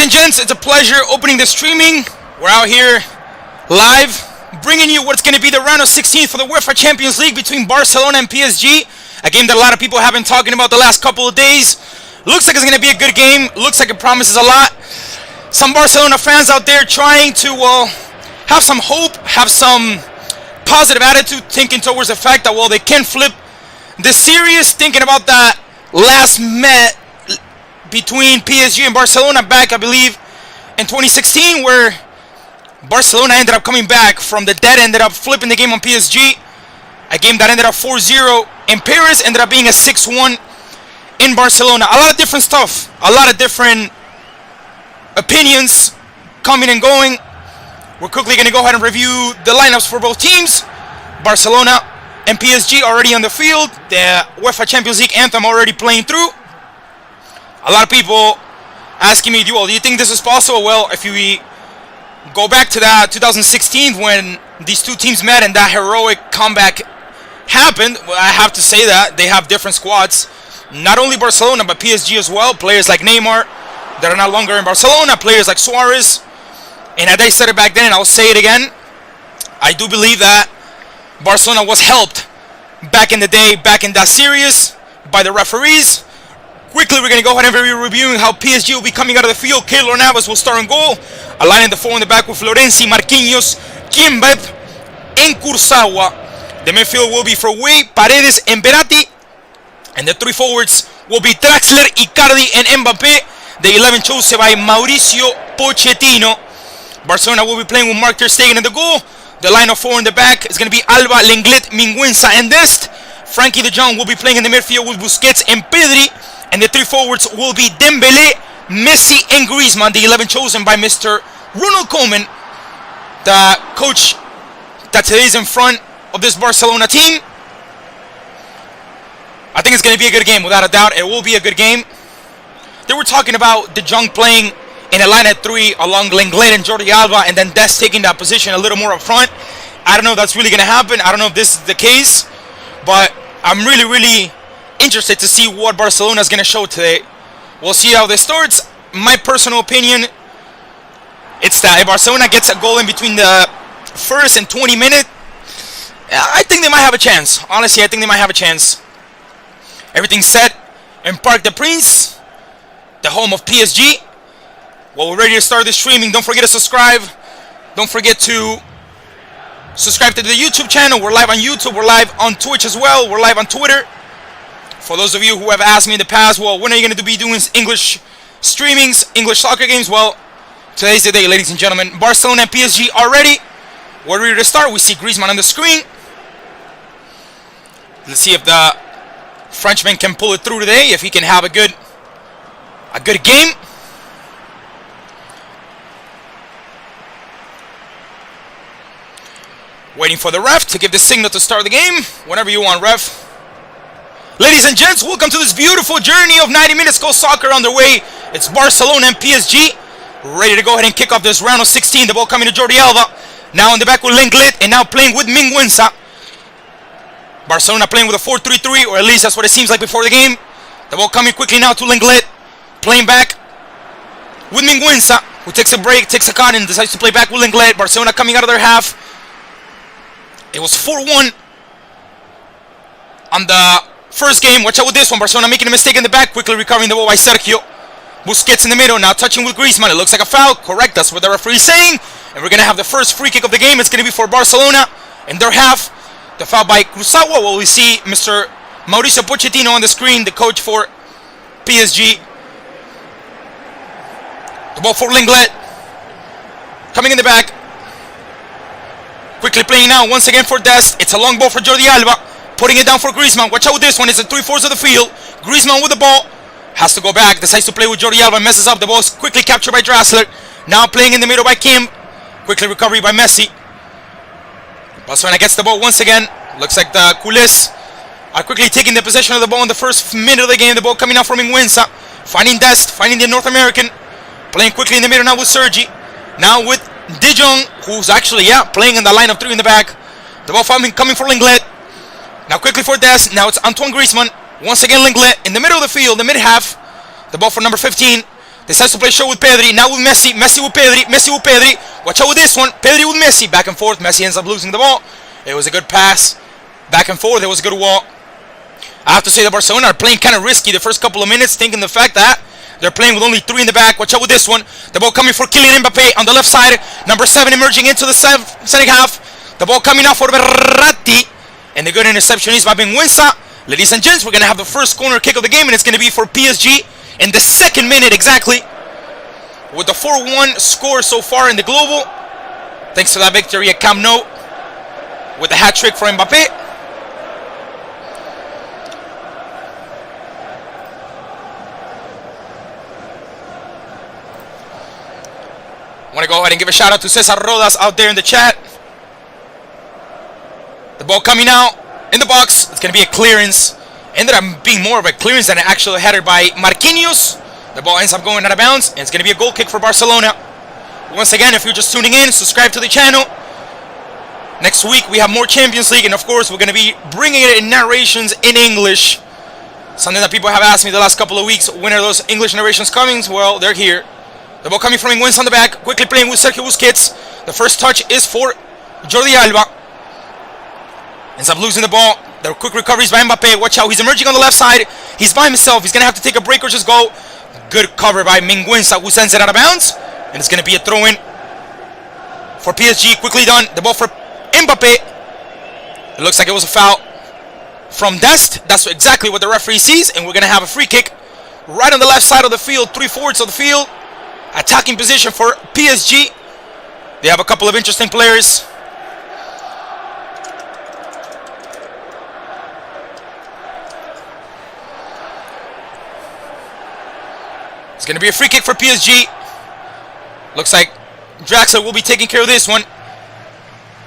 and gents, it's a pleasure opening the streaming. We're out here live, bringing you what's going to be the round of 16 for the UEFA Champions League between Barcelona and PSG. A game that a lot of people have been talking about the last couple of days. Looks like it's going to be a good game. Looks like it promises a lot. Some Barcelona fans out there trying to have some hope, have some positive attitude, thinking towards the fact that, they can flip the series, thinking about that last met between PSG and Barcelona back, I believe, in 2016, where Barcelona ended up coming back from the dead, ended up flipping the game on PSG. A game that ended up 4-0 in Paris, ended up being a 6-1 in Barcelona. A lot of different stuff, a lot of different opinions coming and going. We're quickly going to go ahead and review the lineups for both teams. Barcelona and PSG already on the field. The UEFA Champions League anthem already playing through. A lot of people asking me, do you think this is possible? Well, if we go back to that 2016 when these two teams met and that heroic comeback happened, I have to say that they have different squads. Not only Barcelona, but PSG as well. Players like Neymar that are no longer in Barcelona. Players like Suarez. And as I said it back then, and I'll say it again, I do believe that Barcelona was helped back in the day, back in that series, by the referees. Quickly, we're going to go ahead and be reviewing how PSG will be coming out of the field. Keylor Navas will start on goal. Aligning the four in the back with Florenzi, Marquinhos, Kimbeb, and Kurzawa. The midfield will be for Way, Paredes, and Berratti. And the three forwards will be Draxler, Icardi, and Mbappé. The 11 chosen by Mauricio Pochettino. Barcelona will be playing with Mark ter Stegen in the goal. The line of four in the back is going to be Alba, Lenglet, Mingueza, and Dest. Frankie de Jong will be playing in the midfield with Busquets and Pedri. And the three forwards will be Dembele, Messi, and Griezmann. The 11 chosen by Mr. Ronald Koeman, the coach that today is in front of this Barcelona team. I think it's going to be a good game, without a doubt. It will be a good game. They were talking about de Jong playing in a line at three along Lenglet and Jordi Alba, and then Dest taking that position a little more up front. I don't know if that's really going to happen. I don't know if this is the case, but I'm really interested to see what Barcelona is going to show today. We'll see how this starts. My personal opinion, it's that if Barcelona gets a goal in between the first and 20 minutes, I think they might have a chance. Honestly, I think they might have a chance. Everything's set in Parc des Princes, the home of PSG. Well, we're ready to start this streaming. Don't forget to subscribe. Don't forget to subscribe to the YouTube channel. We're live on YouTube. We're live on Twitch as well. We're live on Twitter. For those of you who have asked me in the past, when are you going to be doing English streamings, English soccer games? Well, today's the day, ladies and gentlemen. Barcelona and PSG are ready. We're ready to start. We see Griezmann on the screen. Let's see if the Frenchman can pull it through today, if he can have a good game. Waiting for the ref to give the signal to start the game. Whenever you want, ref. Ladies and gents, welcome to this beautiful journey of 90 minutes called soccer underway. It's Barcelona and PSG. Ready to go ahead and kick off this round of 16. The ball coming to Jordi Alba. Now in the back with Lenglet, and now playing with Mingueza. Barcelona playing with a 4-3-3, or at least that's what it seems like before the game. The ball coming quickly now to Lenglet. Playing back with Mingueza, who takes a break, takes a cut, and decides to play back with Lenglet. Barcelona coming out of their half. It was 4-1 on the first game. Watch out with this one. Barcelona making a mistake in the back. Quickly recovering the ball by Sergio. Busquets in the middle. Now touching with Griezmann. It looks like a foul. Correct. That's what the referee is saying. And we're going to have the first free kick of the game. It's going to be for Barcelona in their half. The foul by Kurzawa. Well, we see Mr. Mauricio Pochettino on the screen, the coach for PSG. The ball for Lenglet. Coming in the back. Quickly playing now once again for Dest. It's a long ball for Jordi Alba. Putting it down for Griezmann. Watch out with this one. It's a 3/4 of the field. Griezmann with the ball. Has to go back. Decides to play with Jordi Alba. Messes up. The ball is quickly captured by Draxler. Now playing in the middle by Kim. Quickly recovery by Messi. Barcelona gets the ball once again. Looks like the Culés are quickly taking the possession of the ball in the first minute of the game. The ball coming out from Mingueza. Finding Dest. Finding the North American. Playing quickly in the middle now with Sergi. Now with de Jong, who's actually, playing in the line of three in the back. The ball coming for Lenglet. Now quickly for Dest. Now it's Antoine Griezmann. Once again Lenglet in the middle of the field, the mid-half. The ball for number 15. Decides to play show with Pedri. Now with Messi. Messi with Pedri. Messi with Pedri. Watch out with this one. Pedri with Messi. Back and forth. Messi ends up losing the ball. It was a good pass. Back and forth. It was a good wall. I have to say that Barcelona are playing kind of risky the first couple of minutes, thinking the fact that they're playing with only 3 in the back. Watch out with this one. The ball coming for Kylian Mbappe on the left side. Number 7 emerging into the second half. The ball coming out for Verratti. And the good interception is by Mingueza. Ladies and gents, we're going to have the first corner kick of the game, and it's going to be for PSG in the 2nd minute exactly. With the 4-1 score so far in the global. Thanks to that victory at Camp Nou. With the hat trick for Mbappe. I want to go ahead and give a shout out to Cesar Rodas out there in the chat. The ball coming out in the box. It's going to be a clearance. Ended up being more of a clearance than an actual header by Marquinhos. The ball ends up going out of bounds, and it's going to be a goal kick for Barcelona. Once again, if you're just tuning in, subscribe to the channel. Next week, we have more Champions League, and of course, we're going to be bringing it in narrations in English. Something that people have asked me the last couple of weeks. When are those English narrations coming? Well, they're here. The ball coming from Mingueza on the back. Quickly playing with Sergio Busquets. The first touch is for Jordi Alba. Ends up losing the ball. The quick recoveries by Mbappe. Watch out. He's emerging on the left side. He's by himself. He's going to have to take a break or just go. Good cover by Mingueza, who sends it out of bounds. And it's going to be a throw-in for PSG. Quickly done. The ball for Mbappe. It looks like it was a foul from Dest. That's exactly what the referee sees. And we're going to have a free kick right on the left side of the field. 3/4 of the field. Attacking position for PSG. They have a couple of interesting players. It's going to be a free kick for PSG. Looks like Draxler will be taking care of this one.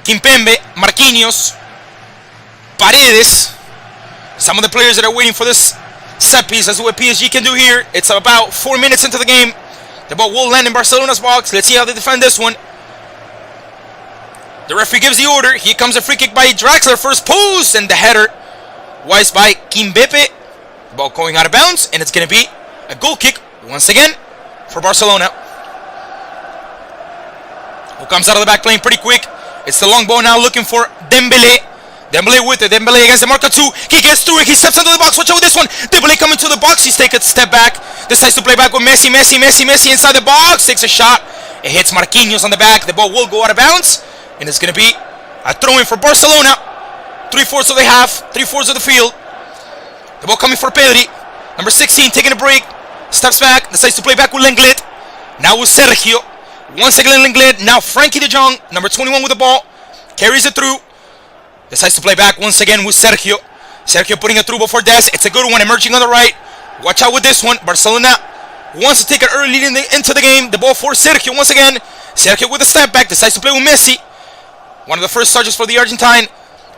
Kimpembe, Marquinhos, Paredes. Some of the players that are waiting for this set piece. That's what PSG can do here. It's about 4 minutes into the game. The ball will land in Barcelona's box. Let's see how they defend this one. The referee gives the order. Here comes a free kick by Draxler. First post, and the header was by Kimpembe. The ball going out of bounds, and it's going to be a goal kick once again for Barcelona. Who comes out of the back playing pretty quick. It's the long ball now looking for Dembele. Dembele with it. Dembele against the marker 2. He gets through it. He steps into the box. Watch out with this one. Dembele coming to the box. He's taking a step back. Decides to play back with Messi. Messi inside the box. Takes a shot. It hits Marquinhos on the back. The ball will go out of bounds. And it's going to be a throw-in for Barcelona. 3/4 of the half. 3/4 of the field. The ball coming for Pedri. Number 16 taking a break. Steps back. Decides to play back with Lenglet. Now with Sergio. Once again Lenglet. Now Frankie de Jong. Number 21 with the ball. Carries it through. Decides to play back once again with Sergio. Sergio putting it through before Des. It's a good one emerging on the right. Watch out with this one. Barcelona wants to take an early lead into the game. The ball for Sergio once again. Sergio with a step back. Decides to play with Messi. One of the first touches for the Argentine.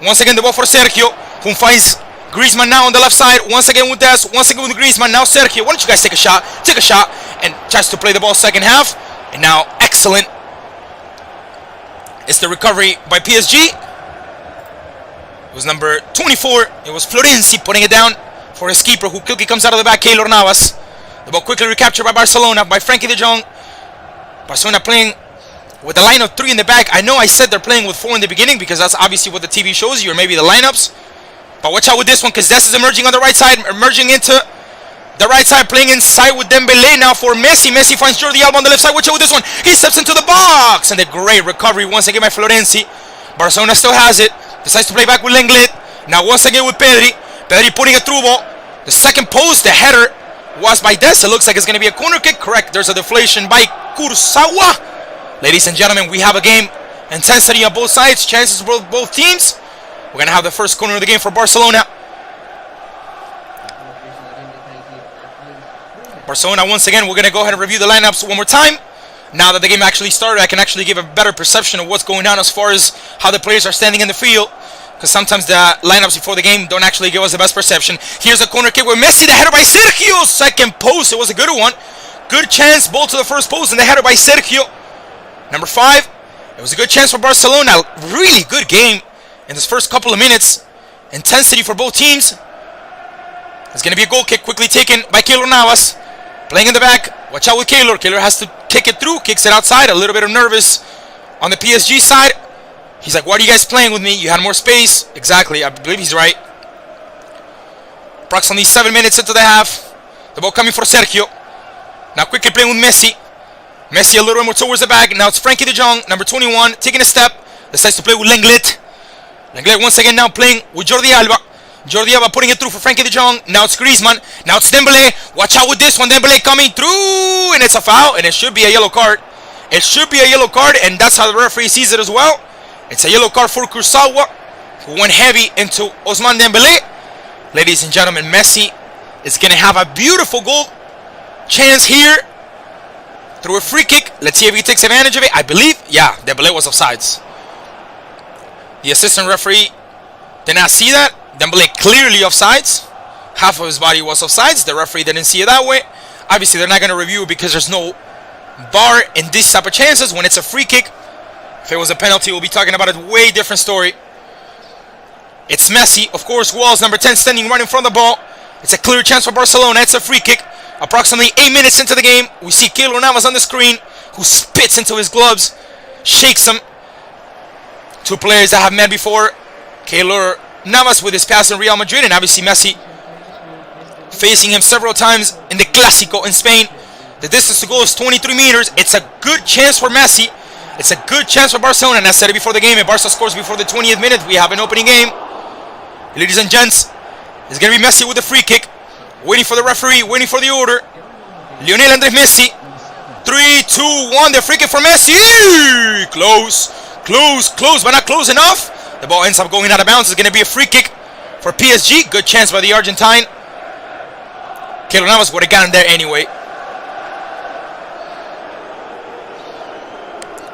Once again the ball for Sergio, who finds Griezmann now on the left side. Once again with Des. Once again with Griezmann. Now Sergio. Why don't you guys take a shot? Take a shot. And tries to play the ball second half. And now excellent. It's the recovery by PSG. It was number 24. It was Florenzi putting it down for his keeper, who quickly comes out of the back, Keylor Navas. The ball quickly recaptured by Barcelona, by Frankie de Jong. Barcelona playing with a line of 3 in the back. I know I said they're playing with 4 in the beginning because that's obviously what the TV shows you, or maybe the lineups. But watch out with this one, because Des is emerging on the right side, emerging into the right side, playing inside with Dembele now for Messi. Messi finds Jordi Alba on the left side. Watch out with this one. He steps into the box, and a great recovery once again by Florenzi. Barcelona still has it. Decides to play back with Lenglet. Now once again with Pedri. Pedri putting a through ball. The second post, the header was by Des. It looks like it's going to be a corner kick. Correct. There's a deflation by Kurzawa. Ladies and gentlemen, we have a game. Intensity on both sides. Chances for both teams. We're going to have the first corner of the game for Barcelona. Barcelona, once again, we're going to go ahead and review the lineups one more time. Now that the game actually started, I can actually give a better perception of what's going on as far as how the players are standing in the field. Because sometimes the lineups before the game don't actually give us the best perception. Here's a corner kick with Messi. The header by Sergio. Second post. It was a good one. Good chance. Ball to the first post. And the header by Sergio. Number 5. It was a good chance for Barcelona. Really good game in this first couple of minutes. Intensity for both teams. It's going to be a goal kick quickly taken by Keylor Navas. Playing in the back. Watch out with Keylor. Keylor has to kick it through. Kicks it outside. A little bit of nervous on the PSG side. He's like, why are you guys playing with me? You had more space. Exactly. I believe he's right. Approximately 7 minutes into the half. The ball coming for Sergio. Now quickly playing with Messi. Messi a little bit more towards the back. Now it's Frankie de Jong, number 21, taking a step. Decides to play with Lenglet. Lenglet once again now playing with Jordi Alba. Jordi Alba putting it through for Frankie de Jong. Now it's Griezmann. Now it's Dembele. Watch out with this one. Dembele coming through. And it's a foul. And it should be a yellow card. It should be a yellow card. And that's how the referee sees it as well. It's a yellow card for Kurzawa, who went heavy into Ousmane Dembele. Ladies and gentlemen, Messi is going to have a beautiful goal chance here through a free kick. Let's see if he takes advantage of it. I believe, yeah, Dembele was offsides. The assistant referee did not see that. Dembele clearly offsides. Half of his body was offsides. The referee didn't see it that way. Obviously, they're not going to review it because there's no VAR in these type of chances when it's a free kick. If it was a penalty, we'll be talking about a way different story. It's Messi, of course, Walls, number 10, standing right in front of the ball. It's a clear chance for Barcelona. It's a free kick. Approximately 8 minutes into the game, we see Keylor Navas on the screen, who spits into his gloves, shakes them. Two players that have met before. Keylor Navas with his pass in Real Madrid, and obviously Messi facing him several times in the Clásico in Spain. The distance to goal is 23 meters. It's a good chance for Messi. It's a good chance for Barcelona, and I said it before the game. If Barca scores before the 20th minute, we have an opening game. Ladies and gents, it's going to be Messi with the free kick. Waiting for the referee, waiting for the order. Lionel Andres Messi. 3, 2, 1. The free kick for Messi. Close, close, close, but not close enough. The ball ends up going out of bounds. It's going to be a free kick for PSG. Good chance by the Argentine. Keylor Navas would have gotten there anyway.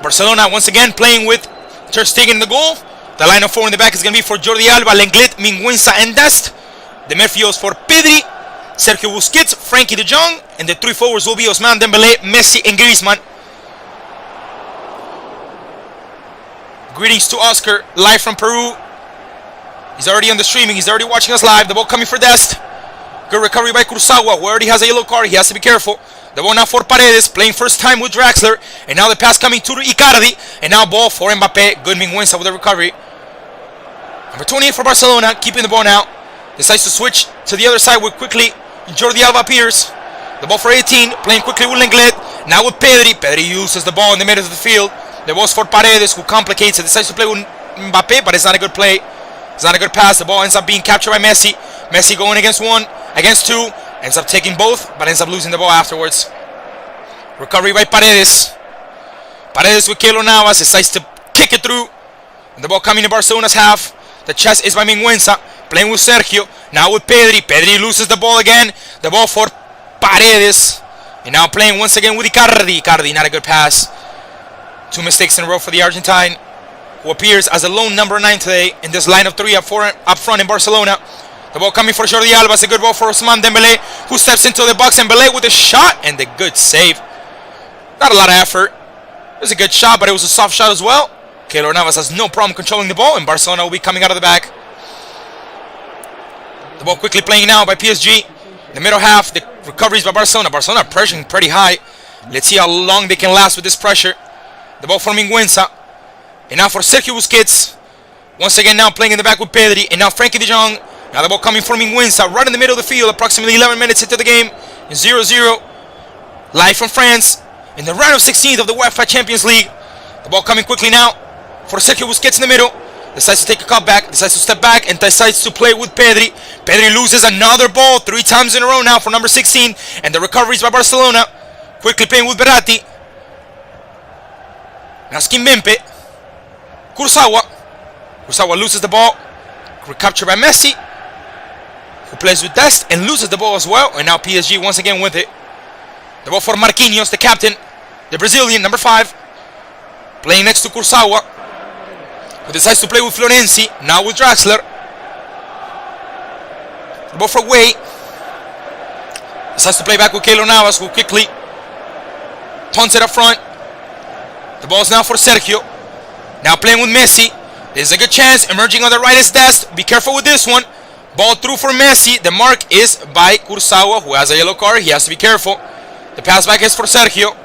Barcelona once again playing with Ter Stegen in the goal. The line of four in the back is going to be for Jordi Alba, Lenglet, Mingueza, and Dest. The midfields for Pedri, Sergio Busquets, Frankie de Jong, and the three forwards will be Ousmane Dembele, Messi, and Griezmann. Greetings to Oscar, live from Peru. He's already on the streaming. He's already watching us live. The ball coming for Dest. Good recovery by Kurzawa, who already has a yellow card. He has to be careful. The ball now for Paredes, playing first time with Draxler. And now the pass coming to Icardi. And now ball for Mbappe. Good Mingueza with the recovery. Number 28 for Barcelona, keeping the ball now. Decides to switch to the other side with quickly Jordi Alba appears. The ball for 18, playing quickly with Lenglet. Now with Pedri. Pedri uses the ball in the middle of the field. The ball's for Paredes, who complicates it. Decides to play with Mbappe, but it's not a good play. It's not a good pass. The ball ends up being captured by Messi. Messi going against one, against two. Ends up taking both, but ends up losing the ball afterwards. Recovery by Paredes. Paredes with Keylor Navas. Decides to kick it through. And the ball coming to Barcelona's half. The chest is by Mingueza. Playing with Sergio. Now with Pedri. Pedri loses the ball again. The ball for Paredes. And now playing once again with Icardi. Icardi, not a good pass. Two mistakes in a row for the Argentine, who appears as a lone number 9 today in this line of 3 up front in Barcelona. The ball coming for Jordi Alba. It's a good ball for Ousmane Dembele, who steps into the box. Dembele with a shot and the good save. Not a lot of effort. It was a good shot, but it was a soft shot as well. Keylor Navas has no problem controlling the ball, and Barcelona will be coming out of the back. The ball quickly playing now by PSG. The middle half, the recoveries by Barcelona. Barcelona pressuring pretty high. Let's see how long they can last with this pressure. The ball for Mingueza. And now for Sergio Busquets. Once again now playing in the back with Pedri. And now Frankie de Jong. Now the ball coming from Mingueza right in the middle of the field. Approximately 11 minutes into the game. 0-0. Live from France. In the round of 16 of the UEFA Champions League. The ball coming quickly now for Sergio Busquets in the middle. Decides to take a cut back. Decides to step back. And decides to play with Pedri. Pedri loses another ball 3 times in a row now for number 16. And the recoveries by Barcelona. Quickly playing with Verratti. Now Kimpembe. Kurzawa. Kurzawa loses the ball. Recaptured by Messi, who plays with Dest and loses the ball as well. And now PSG once again with it. The ball for Marquinhos, the captain, the Brazilian, number 5. Playing next to Kurzawa, who decides to play with Florenzi. Now with Draxler. The ball for Way. Decides to play back with Keylor Navas, who quickly punts it up front. The ball is now for Sergio. Now playing with Messi. This is a good chance. Emerging on the right is Dest. Be careful with this one. Ball through for Messi. The mark is by Kurzawa, who has a yellow card. He has to be careful. The pass back is for Sergio.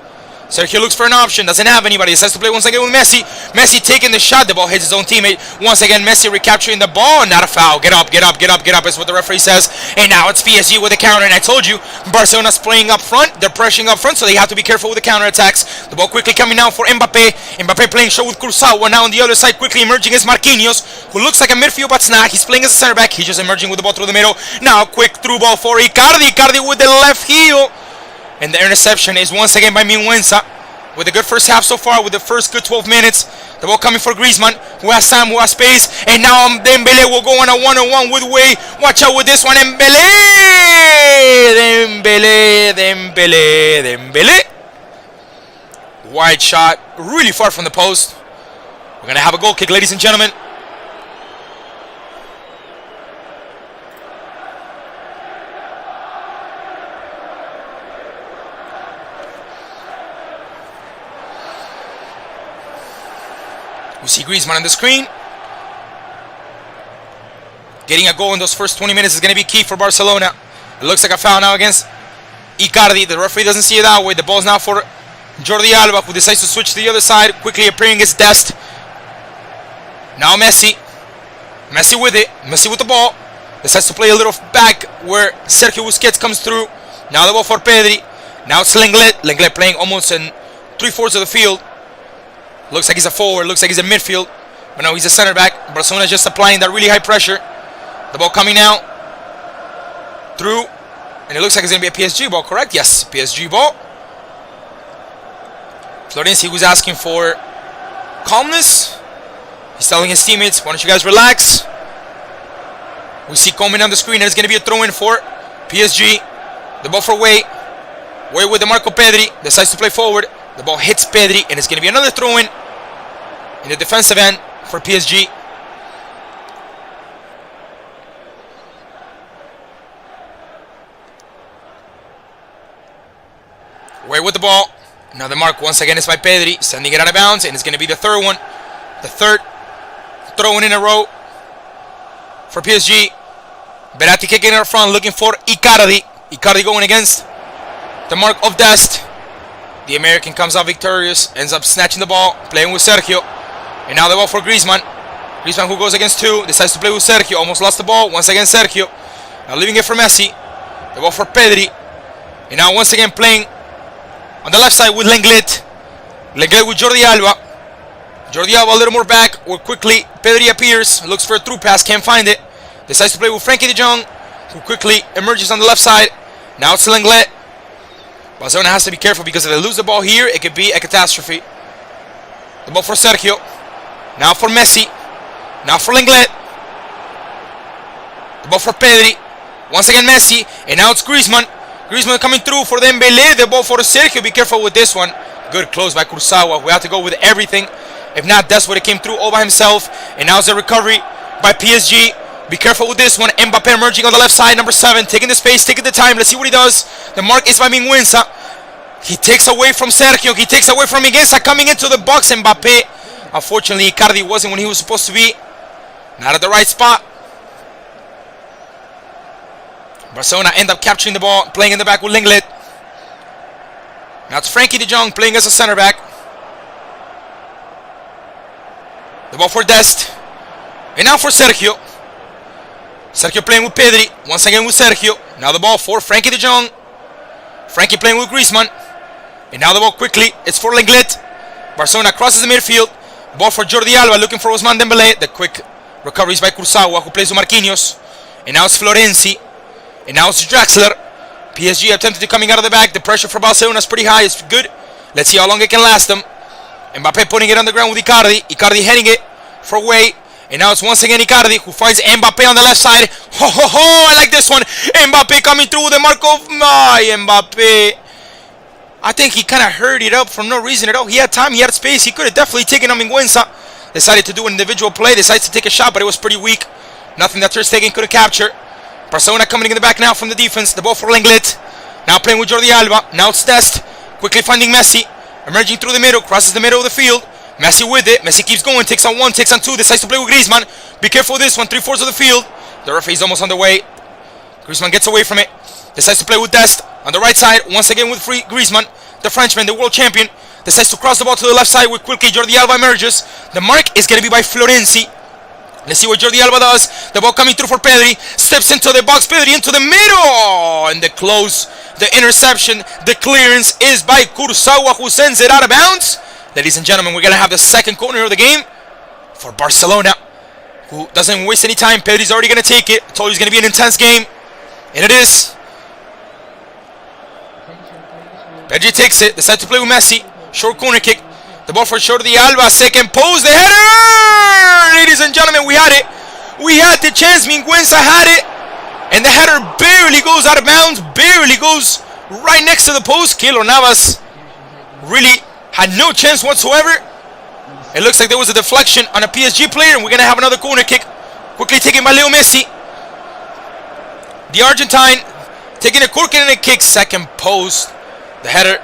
Sergio looks for an option, doesn't have anybody, decides to play once again with Messi. Messi taking the shot, the ball hits his own teammate. Once again, Messi recapturing the ball, not a foul. Get up, get up, get up, get up is what the referee says. And now it's PSG with a counter, and I told you, Barcelona's playing up front, they're pressuring up front, so they have to be careful with the counterattacks. The ball quickly coming now for Mbappe. Mbappe playing short with Kurzawa. Now on the other side, quickly emerging is Marquinhos, who looks like a midfield, but it's not. He's playing as a center back, he's just emerging with the ball through the middle. Now quick through ball for Icardi. Icardi with the left heel. And the interception is once again by Minguenza. With a good first half so far, with the first good 12 minutes. The ball coming for Griezmann, who has time, who has space. And now Dembele will go on a one-on-one with Way. Watch out with this one. Dembele. Wide shot, really far from the post. We're going to have a goal kick, ladies and gentlemen. We see Griezmann on the screen. Getting a goal in those first 20 minutes is going to be key for Barcelona. It looks like a foul now against Icardi. The referee doesn't see it that way. The ball's now for Jordi Alba, who decides to switch to the other side, quickly appearing against Dest. Now Messi. Messi with it. Messi with the ball. Decides to play a little back where Sergio Busquets comes through. Now the ball for Pedri. Now it's Lenglet. Lenglet playing almost in 3/4 of the field. Looks like he's a forward, looks like he's a midfield. But no, he's a center back. Barcelona just applying that really high pressure. The ball coming out. Through. And it looks like it's going to be a PSG ball, correct? Yes, PSG ball. Florenzi was asking for calmness. He's telling his teammates, why don't you guys relax? We see Coleman on the screen. There's going to be a throw-in for PSG. The ball for Way. Way with the Marco Pedri. Decides to play forward. The ball hits Pedri, and it's going to be another throw-in the defensive end for PSG. Way with the ball. Now the mark once again is by Pedri, sending it out of bounds, and it's going to be the third one. The third throw-in in a row for PSG. Berratti kicking in front, looking for Icardi. Icardi going against the mark of Dest. The American comes out victorious, ends up snatching the ball, playing with Sergio. And now the ball for Griezmann. Griezmann, who goes against two, decides to play with Sergio. Almost lost the ball. Once again, Sergio. Now leaving it for Messi. The ball for Pedri. And now once again playing on the left side with Lenglet. Lenglet with Jordi Alba. Jordi Alba a little more back, where quickly Pedri appears. Looks for a through pass, can't find it. Decides to play with Frenkie de Jong, who quickly emerges on the left side. Now it's Lenglet. Barcelona has to be careful because if they lose the ball here, it could be a catastrophe. The ball for Sergio. Now for Messi. Now for Lenglet. The ball for Pedri. Once again Messi. And now it's Griezmann. Griezmann coming through for Dembele. The ball for Sergio. Be careful with this one. Good close by Kurzawa. We have to go with everything. If not, that's what it came through all by himself. And now it's a recovery by PSG. Be careful with this one. Mbappe emerging on the left side. Number 7. Taking the space. Taking the time. Let's see what he does. The mark is by Minguenza. He takes away from Sergio. He takes away from Minguenza. Coming into the box. Mbappe. Unfortunately, Icardi wasn't when he was supposed to be. Not at the right spot. Barcelona end up capturing the ball. Playing in the back with Lenglet. Now it's Frenkie de Jong playing as a center back. The ball for Dest. And now for Sergio. Sergio playing with Pedri. Once again with Sergio. Now the ball for Frenkie de Jong. Frenkie playing with Griezmann. And now the ball quickly. It's for Lenglet. Barcelona crosses the midfield. Ball for Jordi Alba looking for Ousmane Dembele. The quick recoveries by Kurzawa, who plays with Marquinhos. And now it's Florenzi. And now it's Draxler. PSG attempted to coming out of the back. The pressure for Barcelona is pretty high. It's good. Let's see how long it can last them. Mbappe putting it on the ground with Icardi. Icardi heading it for Way. And now it's once again Icardi who finds Mbappe on the left side. Ho ho ho! I like this one. Mbappe coming through with the mark of Mbappe. I think he kind of hurried it up for no reason at all. He had time, he had space. He could have definitely taken on Minguenza. Decided to do an individual play. Decides to take a shot, but it was pretty weak. Nothing that Ter Stegen could have captured. Barcelona coming in the back now from the defense. The ball for Lenglet. Now playing with Jordi Alba. Now it's Dest. Quickly finding Messi. Emerging through the middle. Crosses the middle of the field. Messi with it. Messi keeps going. Takes on one. Takes on two. Decides to play with Griezmann. Be careful with this one. 3/4 of the field. The referee's almost on the way. Griezmann gets away from it. Decides to play with Dest. On the right side, once again with free Griezmann, the Frenchman, the world champion, decides to cross the ball to the left side with quickly Jordi Alba emerges. The mark is going to be by Florenzi. Let's see what Jordi Alba does. The ball coming through for Pedri. Steps into the box. Pedri into the middle. And the close, the interception, the clearance is by Kurzawa, who sends it out of bounds. Ladies and gentlemen, we're going to have the second corner of the game for Barcelona, who doesn't waste any time. Pedri's already going to take it. I told you it's going to be an intense game. And it is. Pedri takes it. Decides to play with Messi. Short corner kick. The ball for Jordi Alba. Second post. The header! Ladies and gentlemen, we had it. We had the chance. Mingueza had it. And the header barely goes out of bounds. Barely goes right next to the post. Keylor Navas really had no chance whatsoever. It looks like there was a deflection on a PSG player. And we're going to have another corner kick. Quickly taken by Leo Messi. The Argentine taking a corner and a kick. Second post. The header,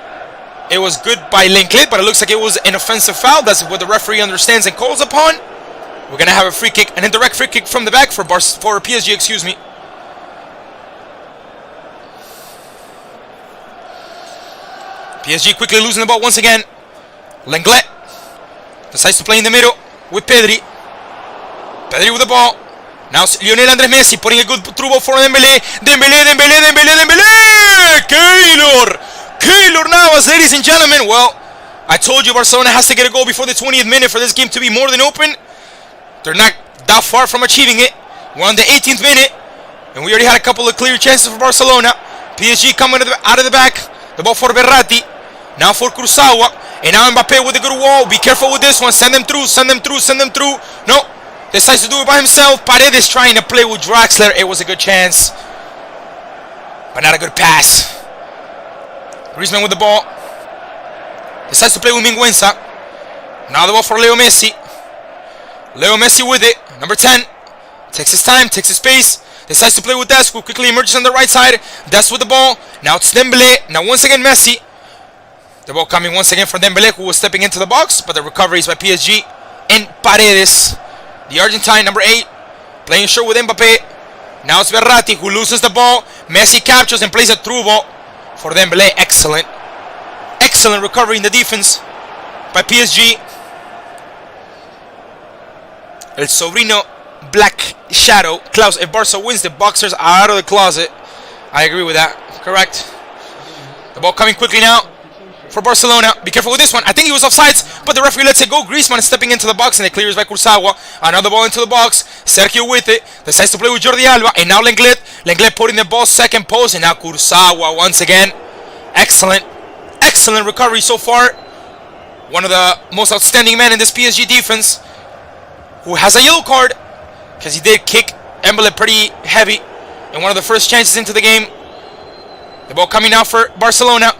it was good by Lenglet, but it looks like it was an offensive foul. That's what the referee understands and calls upon. We're going to have a free kick, an indirect free kick from the back for PSG, excuse me. PSG quickly losing the ball once again. Lenglet decides to play in the middle with Pedri. Pedri with the ball. Now Lionel Andrés Messi putting a good through ball for Dembélé. Dembélé. Keylor Navas, ladies and gentlemen. Well, I told you Barcelona has to get a goal before the 20th minute for this game to be more than open. They're not that far from achieving it. We're on the 18th minute, and we already had a couple of clear chances for Barcelona. PSG coming out of the back. The ball for Verratti. Now for Kurzawa. And now Mbappe with a good wall. Be careful with this one. Send them through. No. Decides to do it by himself. Paredes trying to play with Draxler. It was a good chance, but not a good pass. Griezmann with the ball. Decides to play with Mingueza. Now the ball for Leo Messi. Leo Messi with it. Number 10. Takes his time, takes his space. Decides to play with Des, who quickly emerges on the right side. Des with the ball. Now it's Dembélé. Now once again Messi. The ball coming once again for Dembélé, who was stepping into the box, but the recovery is by PSG. And Paredes, the Argentine, number 8, playing short with Mbappe. Now it's Verratti, who loses the ball. Messi captures and plays a through ball for Dembélé. Excellent recovery in the defense by PSG. El Sobrino Black Shadow. Klaus, if Barca wins, the boxers are out of the closet. I agree with that. Correct. The ball coming quickly now for Barcelona. Be careful with this one. I think he was offsides, but the referee lets it go. Griezmann is stepping into the box, and it clears by Kurzawa. Another ball into the box. Sergio with it. Decides to play with Jordi Alba. And now Lenglet. Lenglet putting the ball second post. And now Kurzawa once again. Excellent recovery so far. One of the most outstanding men in this PSG defense, who has a yellow card because he did kick Dembélé pretty heavy in one of the first chances into the game. The ball coming out for Barcelona.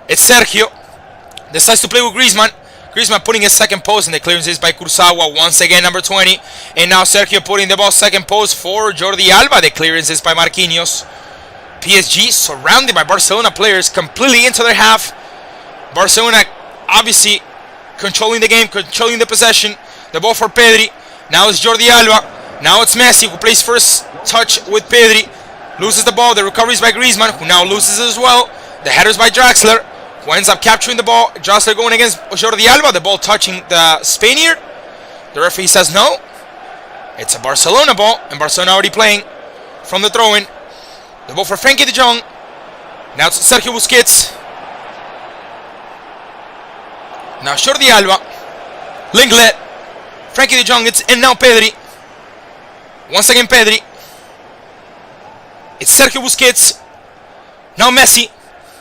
It's Sergio. Decides to play with Griezmann. Griezmann putting his second post, and the clearance is by Kurzawa once again, number 20. And now Sergio putting the ball second post for Jordi Alba. The clearance is by Marquinhos. PSG surrounded by Barcelona players completely into their half. Barcelona obviously controlling the game, controlling the possession. The ball for Pedri. Now it's Jordi Alba. Now it's Messi, who plays first touch with Pedri. Loses the ball. The recovery is by Griezmann, who now loses it as well. The headers by Draxler, who ends up capturing the ball. Draxler going against Jordi Alba. The ball touching the Spaniard. The referee says no. It's a Barcelona ball, and Barcelona already playing from the throw-in. The ball for Frenkie de Jong. Now it's Sergio Busquets. Now Jordi Alba. Lenglet. Frenkie de Jong. And now Pedri. Once again Pedri. It's Sergio Busquets. Now Messi.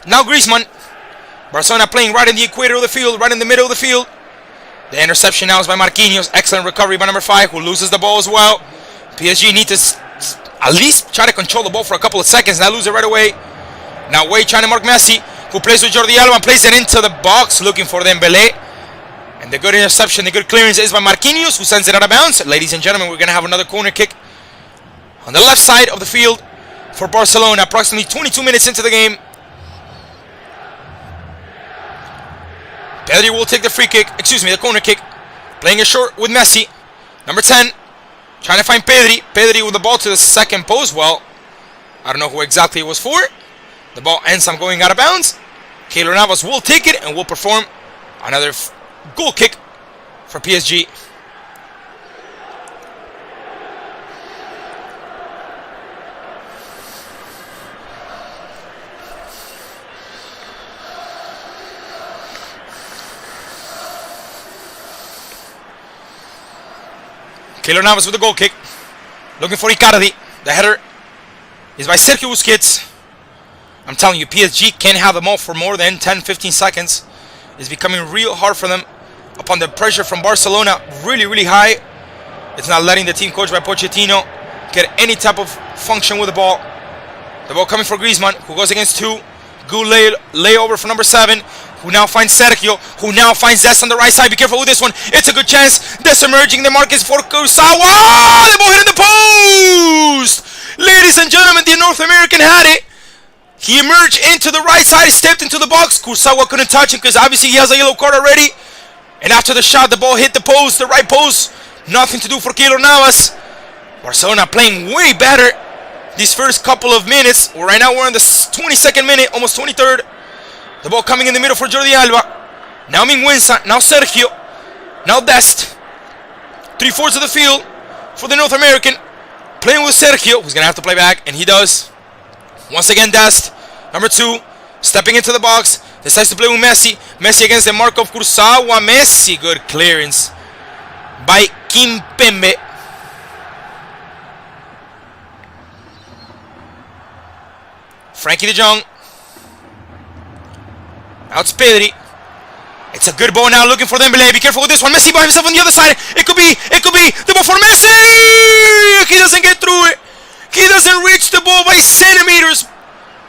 Now Griezmann. Barcelona playing right in the equator of the field, right in the middle of the field. The interception now is by Marquinhos. Excellent recovery by number 5, who loses the ball as well. PSG need to at least try to control the ball for a couple of seconds, not lose it right away. Now Wade trying to mark Messi, who plays with Jordi Alba and plays it into the box, looking for Dembélé. And the good interception, the good clearance is by Marquinhos, who sends it out of bounds. Ladies and gentlemen, we're going to have another corner kick on the left side of the field for Barcelona, approximately 22 minutes into the game. Pedri will take the free kick, the corner kick. Playing it short with Messi. Number 10. Trying to find Pedri. Pedri with the ball to the second post. Well, I don't know who exactly it was for. The ball ends up going out of bounds. Keylor Navas will take it and will perform another goal kick for PSG. Keylor Navas with the goal kick. Looking for Icardi. The header is by Sergio Busquets. I'm telling you, PSG can't have the ball for more than 10-15 seconds. It's becoming real hard for them upon the pressure from Barcelona. Really, really high. It's not letting the team coached by Pochettino get any type of function with the ball. The ball coming for Griezmann, who goes against two. Good layover for number 7, who now finds Sergio, who now finds Dest on the right side. Be careful with this one. It's a good chance. Dest emerging. The mark is for Kurzawa. The ball hit in the post. Ladies and gentlemen, the North American had it. He emerged into the right side, stepped into the box. Kurzawa couldn't touch him because obviously he has a yellow card already. And after the shot, the ball hit the post, the right post. Nothing to do for Keylor Navas. Barcelona playing way better these first couple of minutes. Right now we're in the 22nd minute, almost 23rd. The ball coming in the middle for Jordi Alba. Now Mingueza, now Sergio, now Dest. 3/4 of the field for the North American. Playing with Sergio, who's going to have to play back, and he does. Once again, Dest, number 2, stepping into the box. Decides to play with Messi. Messi against the mark of Kurzawa. Messi, good clearance by Kimpembe. Frankie de Jong. Now it's Pedri. It's a good ball now, looking for Dembele. Be careful with this one. Messi by himself on the other side. It could be the ball for Messi. He doesn't get through it. He doesn't reach the ball by centimeters,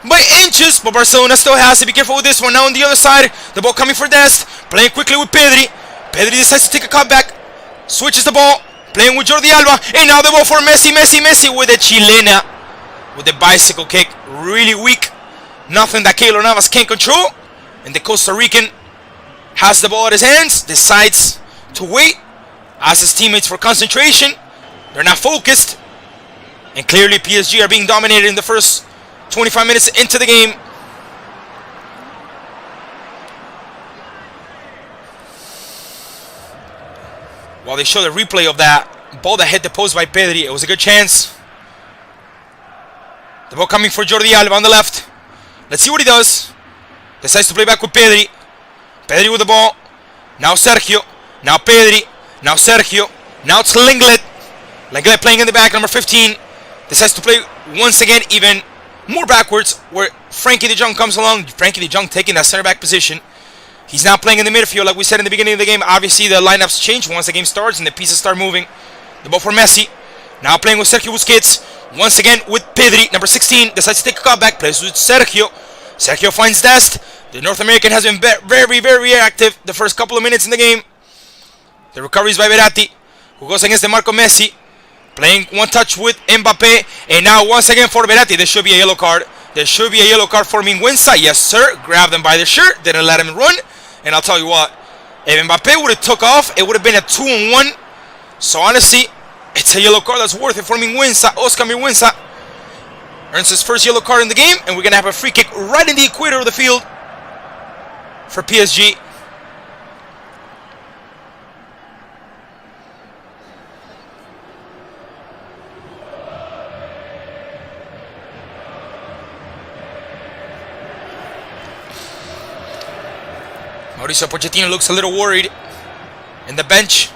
by inches. But Barcelona still has it. Be careful with this one. Now on the other side, the ball coming for Dest. Playing quickly with Pedri. Pedri decides to take a cutback. Switches the ball. Playing with Jordi Alba. And now the ball for Messi. Messi with the chilena. With the bicycle kick. Really weak. Nothing that Keylor Navas can't control. And the Costa Rican has the ball at his hands. Decides to wait. Asks his teammates for concentration. They're not focused. And clearly PSG are being dominated in the first 25 minutes into the game. While they show the replay of that ball that hit the post by Pedri, it was a good chance. The ball coming for Jordi Alba on the left. Let's see what he does. Decides to play back with Pedri. Pedri with the ball. Now Sergio. Now Pedri. Now Sergio. Now it's Lenglet. Lenglet playing in the back, number 15. Decides to play once again even more backwards, where Frankie de Jong comes along. Frankie de Jong taking that center back position. He's now playing in the midfield, like we said in the beginning of the game. Obviously, the lineups change once the game starts and the pieces start moving. The ball for Messi. Now playing with Sergio Busquets. Once again with Pedri, number 16. Decides to take a cutback. Plays with Sergio. Sergio finds Dest. The North American has been very, very active the first couple of minutes in the game. The recovery is by Verratti, who goes against the Marco Messi. Playing one touch with Mbappe. And now once again for Verratti. There should be a yellow card. There should be a yellow card for Mingueza. Yes, sir. Grabbed him by the shirt. Didn't let him run. And I'll tell you what. If Mbappe would have took off, it would have been a 2-on-1. So honestly, it's a yellow card that's worth it for Mingueza. Oscar Mingueza earns his first yellow card in the game. And we're going to have a free kick right in the equator of the field for PSG. Mauricio Pochettino looks a little worried in the bench.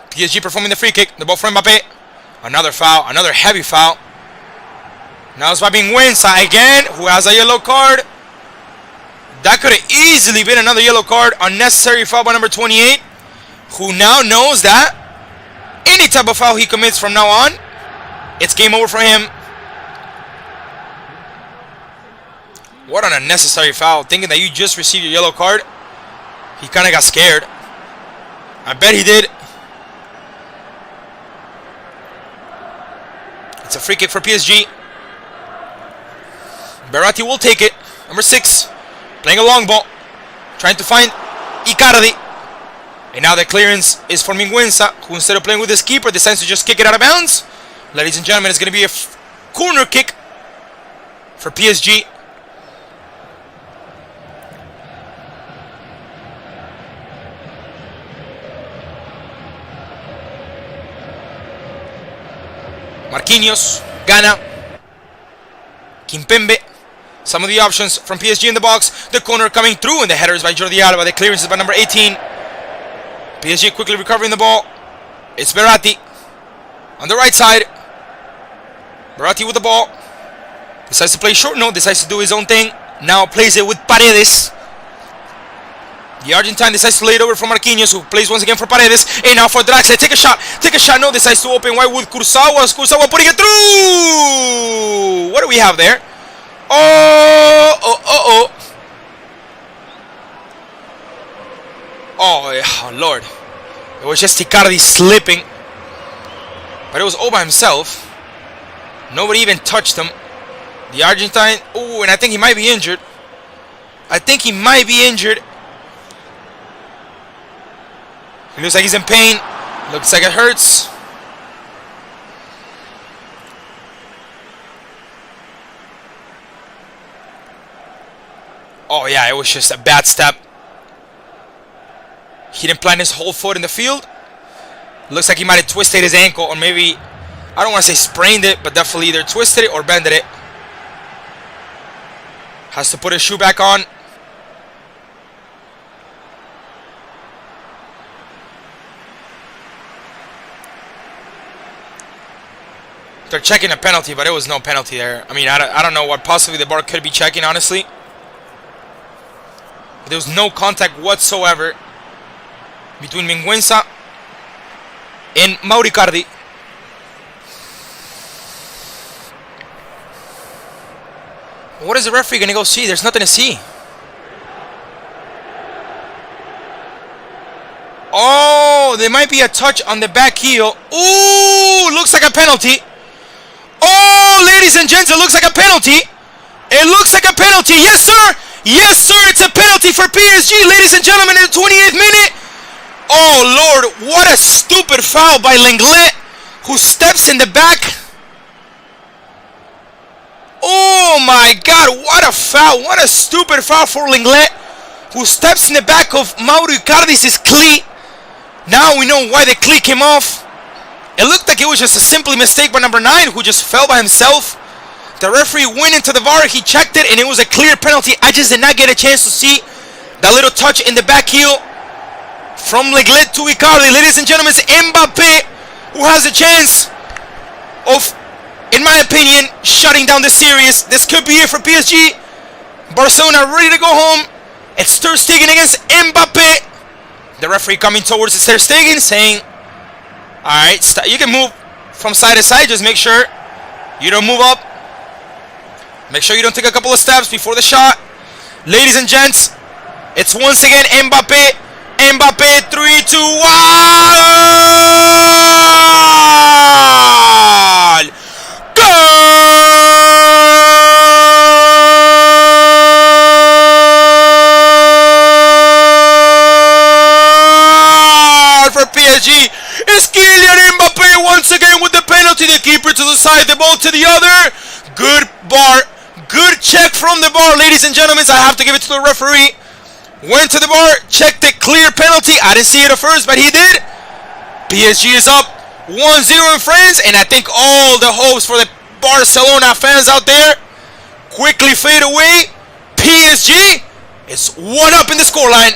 PSG performing the free kick. The ball for Mbappe. Another foul. Another heavy foul. Now it's by Mingueza again, who has a yellow card. That could have easily been another yellow card. Unnecessary foul by number 28, who now knows that any type of foul he commits from now on, it's game over for him. What an unnecessary foul. Thinking that you just received your yellow card. He kind of got scared. I bet he did. It's a free kick for PSG. Verratti will take it. Number 6. Playing a long ball. Trying to find Icardi. And now the clearance is for Minguenza, who instead of playing with his keeper decides to just kick it out of bounds. Ladies and gentlemen, it's going to be a corner kick for PSG. Marquinhos, Ghana, Kimpembe. Some of the options from PSG in the box. The corner coming through, and the header is by Jordi Alba. The clearance is by number 18. PSG quickly recovering the ball. It's Berratti on the right side. Berratti with the ball. Decides to play short. No, decides to do his own thing. Now plays it with Paredes. The Argentine decides to lay it over for Marquinhos, who plays once again for Paredes. And now for Draxler. Take a shot. Take a shot. No, decides to open wide with Kurzawa. Kurzawa putting it through. What do we have there? Oh, Lord. It was just Icardi slipping. But it was all by himself. Nobody even touched him. The Argentine. Oh, and I think he might be injured. He looks like he's in pain. Looks like it hurts. Oh, yeah, it was just a bad step. He didn't plant his whole foot in the field. Looks like he might have twisted his ankle, or maybe, I don't want to say sprained it, but definitely either twisted it or bended it. Has to put his shoe back on. They're checking a penalty, but it was no penalty there. I mean, I don't know what possibly the bar could be checking, honestly. There was no contact whatsoever between Minguenza and Mauricardi. What is the referee going to go see? There's nothing to see. Oh, there might be a touch on the back heel. Ooh, looks like a penalty. Oh, ladies and gents, it looks like a penalty. It looks like a penalty. Yes, sir. Yes, sir. It's a penalty for PSG, ladies and gentlemen, in the 28th minute. Oh, Lord. What a stupid foul by Lenglet, who steps in the back. Oh, my God. What a foul. What a stupid foul for Lenglet, who steps in the back of Mauro Icardi's cleat. Now we know why the cleat came off. It looked like it was just a simple mistake by number 9, who just fell by himself. The referee went into the VAR, he checked it, and it was a clear penalty. I just did not get a chance to see that little touch in the back heel from Lenglet to Icardi. Ladies and gentlemen, it's Mbappe who has a chance of, in my opinion, shutting down the series. This could be it for PSG. Barcelona ready to go home. It's Ter Stegen against Mbappe. The referee coming towards Ter Stegen saying, alright, you can move from side to side. Just make sure you don't move up. Make sure you don't take a couple of steps before the shot. Ladies and gents, it's once again Mbappe. Mbappe, 3, 2, 1. Goal for PSG. It's Kylian Mbappe once again with the penalty. The keeper to the side, the ball to the other. Good bar. Good check from the bar, ladies and gentlemen. I have to give it to the referee. Went to the bar, checked it, clear penalty. I didn't see it at first, but he did. PSG is up 1-0 in France, and I think all the hopes for the Barcelona fans out there quickly fade away. PSG is 1-up in the scoreline.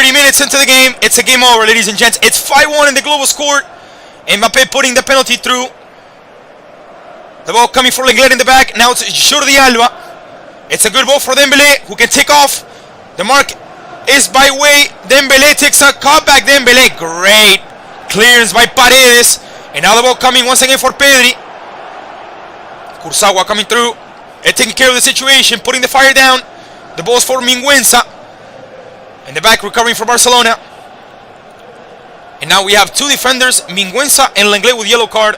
Minutes into the game, it's a game over, ladies and gents. It's 5-1 in the global score. Mbappe putting the penalty through. The ball coming for Lenglet in the back. Now it's Jordi Alba. It's a good ball for Dembele, who can take off. The mark is by way. Dembele takes a cutback. Dembele, great clearance by Paredes. And now the ball coming once again for Pedri. Kurzawa coming through and taking care of the situation, putting the fire down. The ball's for Minguenza. In the back, recovering for Barcelona. And now we have two defenders, Mingueza and Lenglet with yellow card.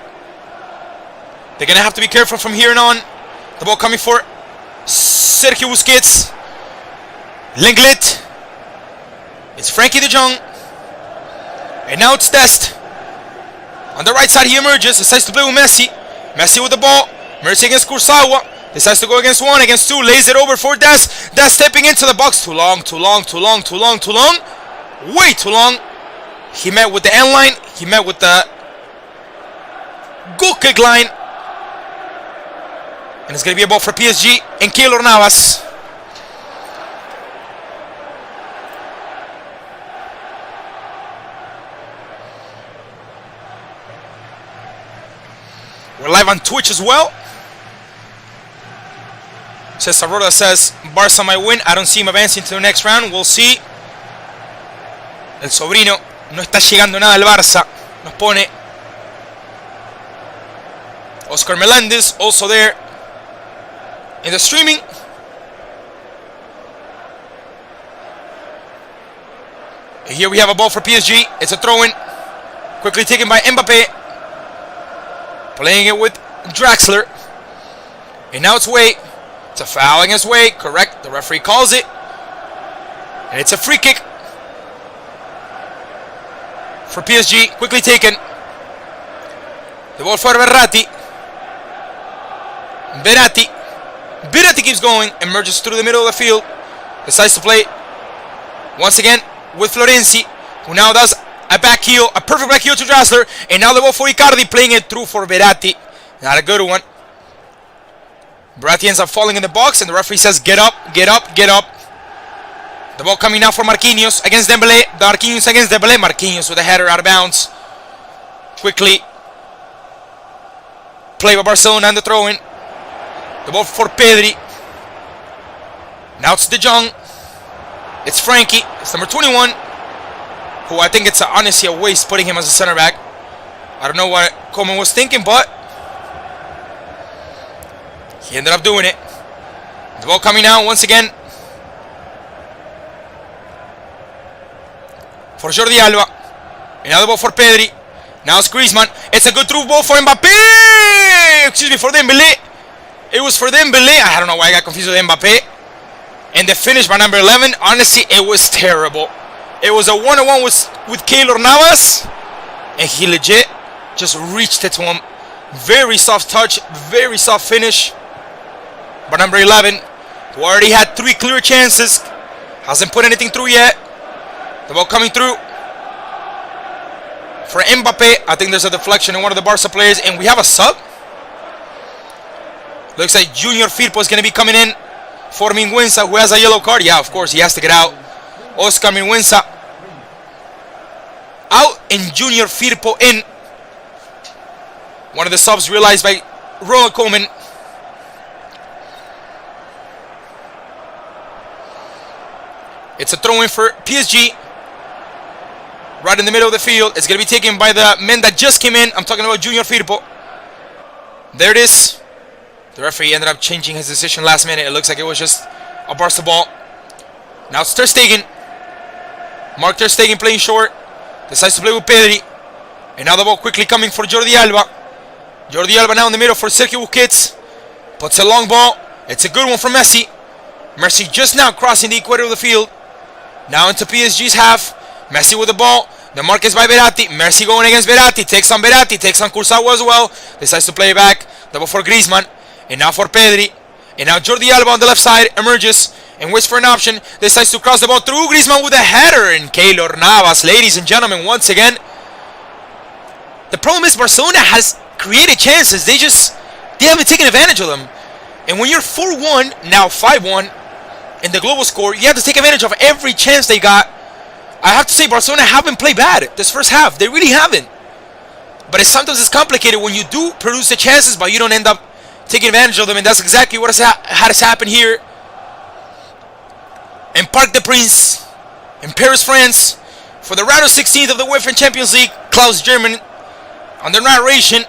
They're going to have to be careful from here on. The ball coming for Sergio Busquets. Lenglet. It's Frankie de Jong. And now it's Dest. On the right side he emerges. Decides to play with Messi. Messi with the ball. Messi against Kurzawa. Decides to go against one, against two. Lays it over for Dest. Dest stepping into the box. Too long. Way too long. He met with the end line. He met with the goal kick line. And it's going to be a ball for PSG and Keylor Navas. We're live on Twitch as well. Cesar Roda says Barca might win. I don't see him advancing to the next round. We'll see. El sobrino no está llegando nada al Barça. Nos pone Oscar Melendez also there in the streaming. Here we have a ball for PSG. It's a throw-in. Quickly taken by Mbappe. Playing it with Draxler. And now it's Way. It's a foul against Way. Correct. The referee calls it. And it's a free kick for PSG. Quickly taken. The ball for Verratti. Verratti keeps going. Emerges through the middle of the field. Decides to play once again with Florenzi, who now does a back heel, a perfect back heel to Draxler. And now the ball for Icardi, playing it through for Verratti. Not a good one. Verratti ends up falling in the box, and the referee says, get up. The ball coming now for Marquinhos against Dembele. Marquinhos with a header out of bounds. Quickly play by Barcelona and the throw-in. The ball for Pedri. Now it's De Jong. It's Frankie. It's number 21. Who I think it's honestly a waste putting him as a center back. I don't know what Koeman was thinking, but he ended up doing it. The ball coming out once again for Jordi Alba. Another ball for Pedri. Now it's Griezmann. It's a good through ball for Mbappe. Excuse me, for Dembele. It was for Dembele. I don't know why I got confused with Mbappe. And the finish by number 11, honestly, it was terrible. It was a 1-on-1 with Keylor Navas. And he legit just reached it to him. Very soft touch, very soft finish by number 11, who already had 3 clear chances. Hasn't put anything through yet. The ball coming through for Mbappe. I think there's a deflection in one of the Barca players, and we have a sub. Looks like Junior Firpo is going to be coming in for Mingueza, who has a yellow card. Yeah, of course, he has to get out. Oscar Mingueza out and Junior Firpo in. One of the subs realized by Ronald Koeman. It's a throw-in for PSG. Right in the middle of the field. It's going to be taken by the men that just came in. I'm talking about Junior Firpo. There it is. The referee ended up changing his decision last minute. It looks like it was just a Barca ball. Now it's Ter Stegen. Mark Ter Stegen playing short. Decides to play with Pedri. And now the ball quickly coming for Jordi Alba. Jordi Alba now in the middle for Sergio Busquets. Puts a long ball. It's a good one for Messi. Messi just now crossing the equator of the field. Now into PSG's half. Messi with the ball. The mark is by Verratti. Messi going against Verratti. Takes on Verratti. Takes on Kurzawa as well. Decides to play back. The ball for Griezmann. And now for Pedri. And now Jordi Alba on the left side emerges and waits for an option. Decides to cross the ball through Griezmann with a header. And Keylor Navas, ladies and gentlemen, once again. The problem is Barcelona has created chances. They haven't taken advantage of them. And when you're 4-1, now 5-1 in the global score, you have to take advantage of every chance they got. I have to say Barcelona haven't played bad this first half. They really haven't. But sometimes it's complicated when you do produce the chances, but you don't end up taking advantage of them. And that's exactly what has happened here in Parc des Princes in Paris, France, for the round of 16th of the UEFA Champions League. Klaus German on the narration.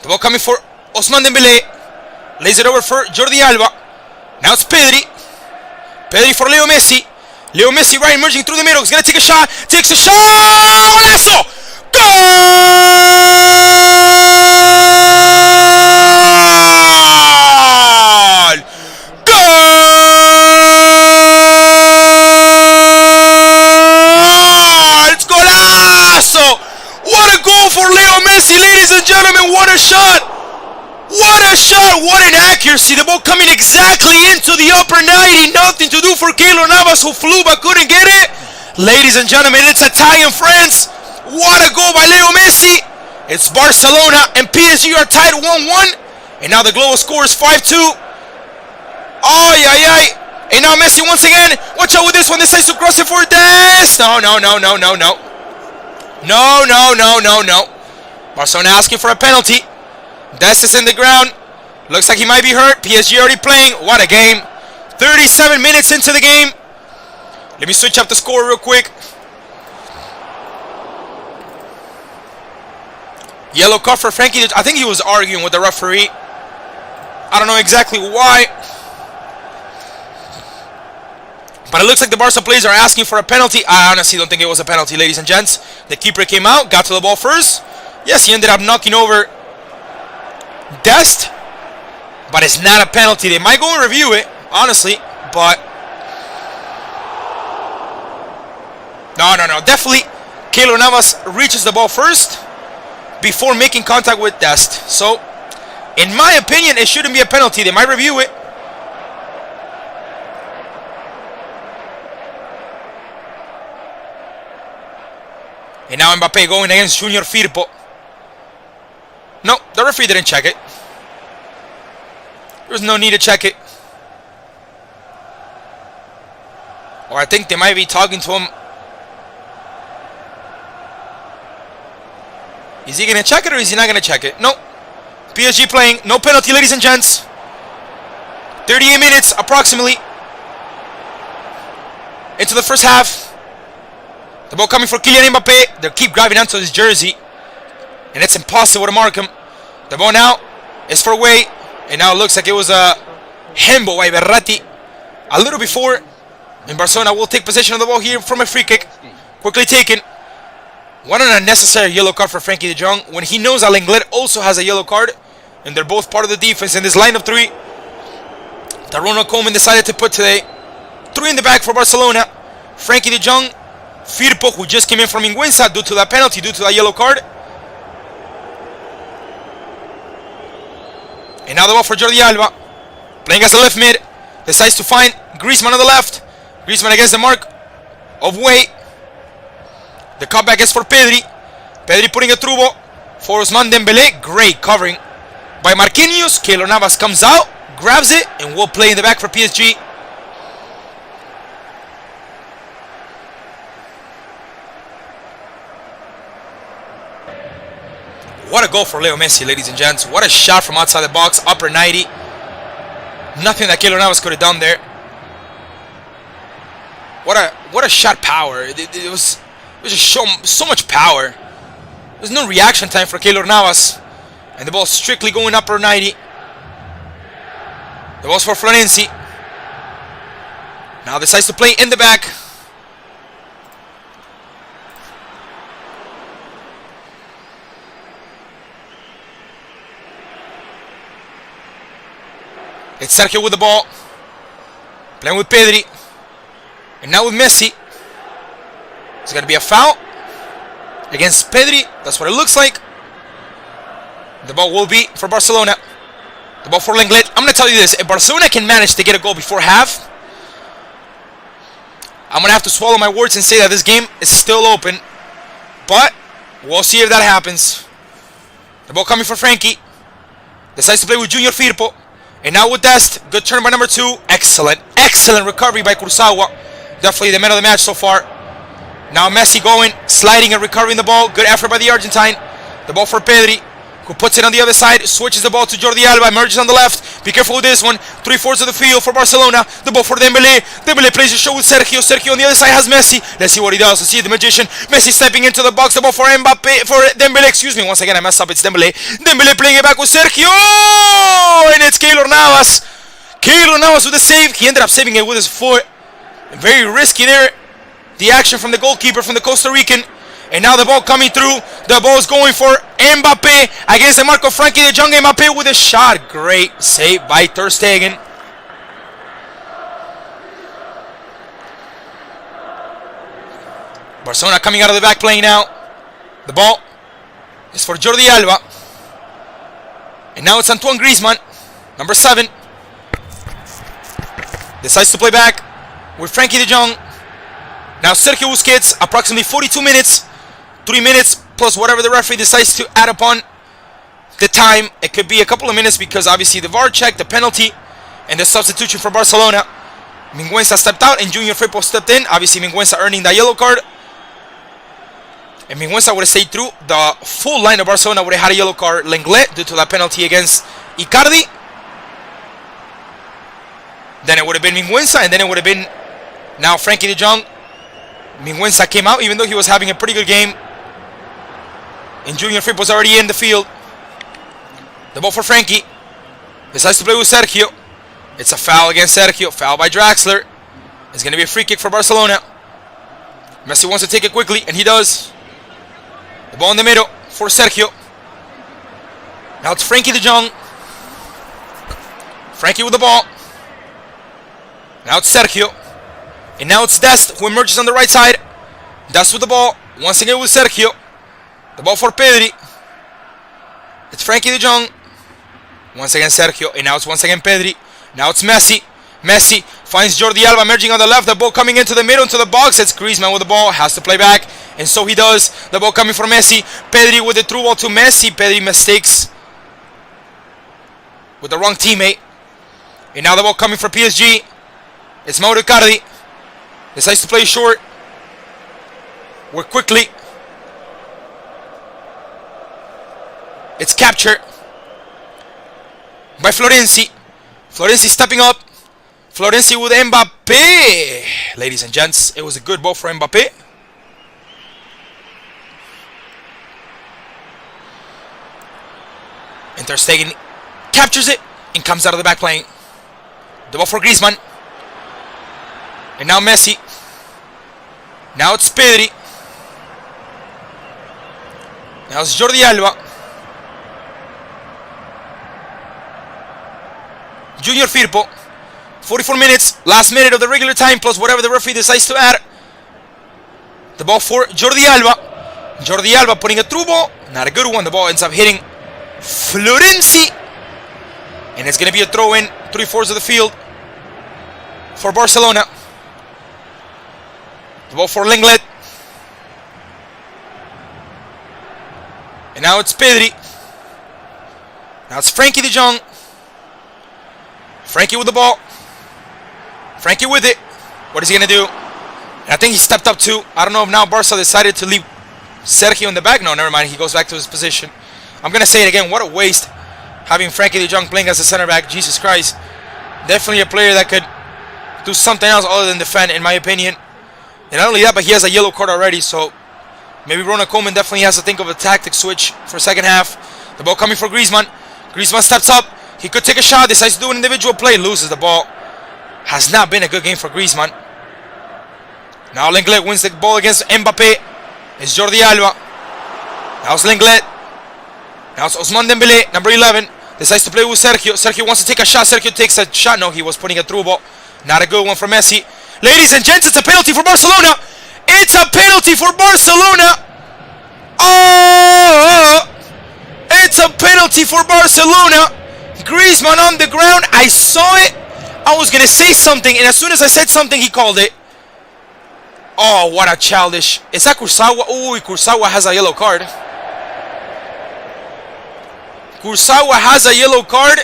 The ball coming for Ousmane Dembele. Lays it over for Jordi Alba. Now it's Pedri. Pedri for Leo Messi. Leo Messi right, emerging through the middle. He's going to take a shot. Takes a shot. Golazo! Goal! Goal! It's golazo! What a goal for Leo Messi, ladies and gentlemen. What a shot! What a shot! What an accuracy! The ball coming exactly into the upper 90. Nothing to do for Keylor Navas, who flew but couldn't get it. Ladies and gentlemen, it's Italian France. What a goal by Leo Messi. It's Barcelona and PSG are tied 1-1. And now the global score is 5-2. Ay, ay, ay. And now Messi once again. Watch out with this one. Decides to cross it for Dest. No. No. Barcelona asking for a penalty. Dest is in the ground. Looks like he might be hurt. PSG already playing. What a game. 37 minutes into the game. Let me switch up the score real quick. Yellow card for Frankie. I think he was arguing with the referee. I don't know exactly why. But it looks like the Barca players are asking for a penalty. I honestly don't think it was a penalty, ladies and gents. The keeper came out, got to the ball first. Yes, he ended up knocking over Dest. But it's not a penalty. They might go and review it, honestly. But no. Definitely, Keylor Navas reaches the ball first before making contact with Dest. So, in my opinion, it shouldn't be a penalty. They might review it. And now Mbappe going against Junior Firpo. No, the referee didn't check it. There's no need to check it. Or I think they might be talking to him. Is he going to check it or is he not going to check it? No. PSG playing. No penalty, ladies and gents. 38 minutes approximately into the first half. The ball coming for Kylian Mbappe. They keep driving onto his jersey. And it's impossible to mark him. The ball now is for Way. And now it looks like it was a handball by Verratti. A little before. And Barcelona will take possession of the ball here from a free kick. Quickly taken. What an unnecessary yellow card for Frankie de Jong when he knows that Lenglet also has a yellow card. And they're both part of the defense in this line of three that Ronald Koeman decided to put today. Three in the back for Barcelona. Frankie de Jong, Firpo, who just came in from Ingüenza due to that penalty, due to that yellow card. And now the ball for Jordi Alba. Playing as a left mid. Decides to find Griezmann on the left. Griezmann against the mark of Way. The cutback is for Pedri. Pedri putting it through ball for Ousmane Dembélé. Great covering by Marquinhos. Keylor Navas comes out, grabs it, and will play in the back for PSG. What a goal for Leo Messi, ladies and gents. What a shot from outside the box, upper 90. Nothing that Keylor Navas could have done there. What a shot power. It was just so much power. There's no reaction time for Keylor Navas. And the ball strictly going upper 90. The ball's for Florenzi. Now decides to play in the back. It's Sergio with the ball. Playing with Pedri. And now with Messi. It's going to be a foul against Pedri. That's what it looks like. The ball will be for Barcelona. The ball for Lenglet. I'm going to tell you this. If Barcelona can manage to get a goal before half, I'm going to have to swallow my words and say that this game is still open. But we'll see if that happens. The ball coming for Frankie. Decides to play with Junior Firpo. And now with Dest. Good turn by number 2. Excellent recovery by Kurzawa. Definitely the man of the match so far. Now Messi going, sliding and recovering the ball. Good effort by the Argentine. The ball for Pedri, who puts it on the other side. Switches the ball to Jordi Alba. Emerges on the left. Be careful with this one. 3/4 of the field for Barcelona. The ball for Dembélé. Dembélé plays the show with Sergio. Sergio on the other side has Messi. Let's see what he does. Let's see the magician. Messi stepping into the box. The ball for Mbappe. For Dembélé. Excuse me. Once again, I messed up. It's Dembélé. Dembélé playing it back with Sergio. And it's Keylor Navas. Keylor Navas with the save. He ended up saving it with his foot. Very risky there. The action from the goalkeeper from the Costa Rican. And now the ball coming through. The ball is going for Mbappe against the mark of Frankie de Jong. Mbappe with a shot. Great save by Ter Stegen. Barcelona coming out of the back playing now. The ball is for Jordi Alba. And now it's Antoine Griezmann, number 7. Decides to play back with Frankie de Jong. Now Sergio Busquets, approximately 42 minutes. 3 minutes plus whatever the referee decides to add upon the time. It could be a couple of minutes because obviously the VAR check, the penalty, and the substitution for Barcelona. Mingueza stepped out and Junior Firpo stepped in. Obviously Mingueza earning that yellow card. And Mingueza would have stayed through. The full line of Barcelona would have had a yellow card. Lenglet due to that penalty against Icardi. Then it would have been Mingueza, and then it would have been now Frankie de Jong. Mingueza came out even though he was having a pretty good game. And Junior Firpo was already in the field. The ball for Frankie. Decides to play with Sergio. It's a foul against Sergio. Foul by Draxler. It's going to be a free kick for Barcelona. Messi wants to take it quickly, and he does. The ball in the middle for Sergio. Now it's Frankie de Jong. Frankie with the ball. Now it's Sergio. And now it's Dest who emerges on the right side. Dest with the ball. Once again with Sergio. The ball for Pedri. It's Frankie de Jong. Once again Sergio. And now it's once again Pedri. Now it's Messi. Messi finds Jordi Alba emerging on the left. The ball coming into the middle, into the box. It's Griezmann with the ball. Has to play back. And so he does. The ball coming for Messi. Pedri with the through ball to Messi. Pedri mistakes with the wrong teammate. And now the ball coming for PSG. It's Mauro Icardi. Decides to play short. Work quickly. It's captured by Florenzi. Florenzi stepping up. Florenzi with Mbappe. Ladies and gents, it was a good ball for Mbappe. And Ter Stegen captures it and comes out of the back playing. The ball for Griezmann. And now Messi. Now it's Pedri. Now it's Jordi Alba. Junior Firpo. 44 minutes. Last minute of the regular time plus whatever the referee decides to add. The ball for Jordi Alba. Jordi Alba putting a through ball. Not a good one. The ball ends up hitting Florenzi. And it's going to be a throw in 3/4 of the field for Barcelona. The ball for Lenglet. And now it's Pedri. Now it's Frankie de Jong. Frankie with the ball. Frankie with it. What is he going to do? And I think he stepped up too. I don't know if now Barca decided to leave Sergio in the back. No, never mind. He goes back to his position. I'm going to say it again. What a waste having Frankie de Jong playing as a center back. Jesus Christ. Definitely a player that could do something else other than defend, in my opinion. And not only that, but he has a yellow card already. So maybe Ronald Koeman definitely has to think of a tactic switch for second half. The ball coming for Griezmann. Griezmann steps up. He could take a shot. Decides to do an individual play. Loses the ball. Has not been a good game for Griezmann. Now Lenglet wins the ball against Mbappe. It's Jordi Alba. Now it's Lenglet. Now it's Ousmane Dembélé, number 11. Decides to play with Sergio. Sergio wants to take a shot. Sergio takes a shot. No, he was putting a through ball. Not a good one for Messi. Ladies and gents, it's a penalty for Barcelona. It's a penalty for Barcelona. Oh! It's a penalty for Barcelona. Griezmann on the ground. I saw it. I was going to say something, and as soon as I said something, he called it. Oh, what a childish. Is that Kurzawa? Ooh, Kurzawa has a yellow card. Kurzawa has a yellow card.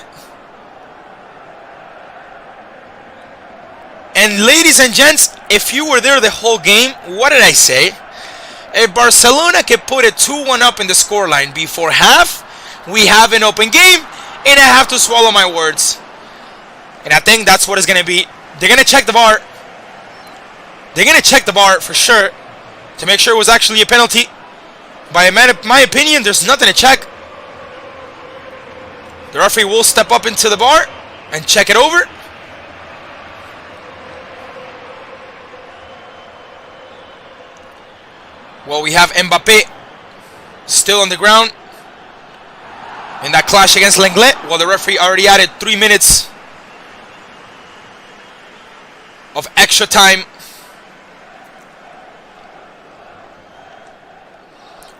And ladies and gents, if you were there the whole game, what did I say? If Barcelona can put it 2-1 up in the scoreline before half, we have an open game, and I have to swallow my words. And I think that's what it's going to be. They're going to check the VAR. They're going to check the VAR for sure to make sure it was actually a penalty. By my opinion, there's nothing to check. The referee will step up into the VAR and check it over. Well, we have Mbappe still on the ground in that clash against Lenglet. Well, the referee already added 3 minutes of extra time.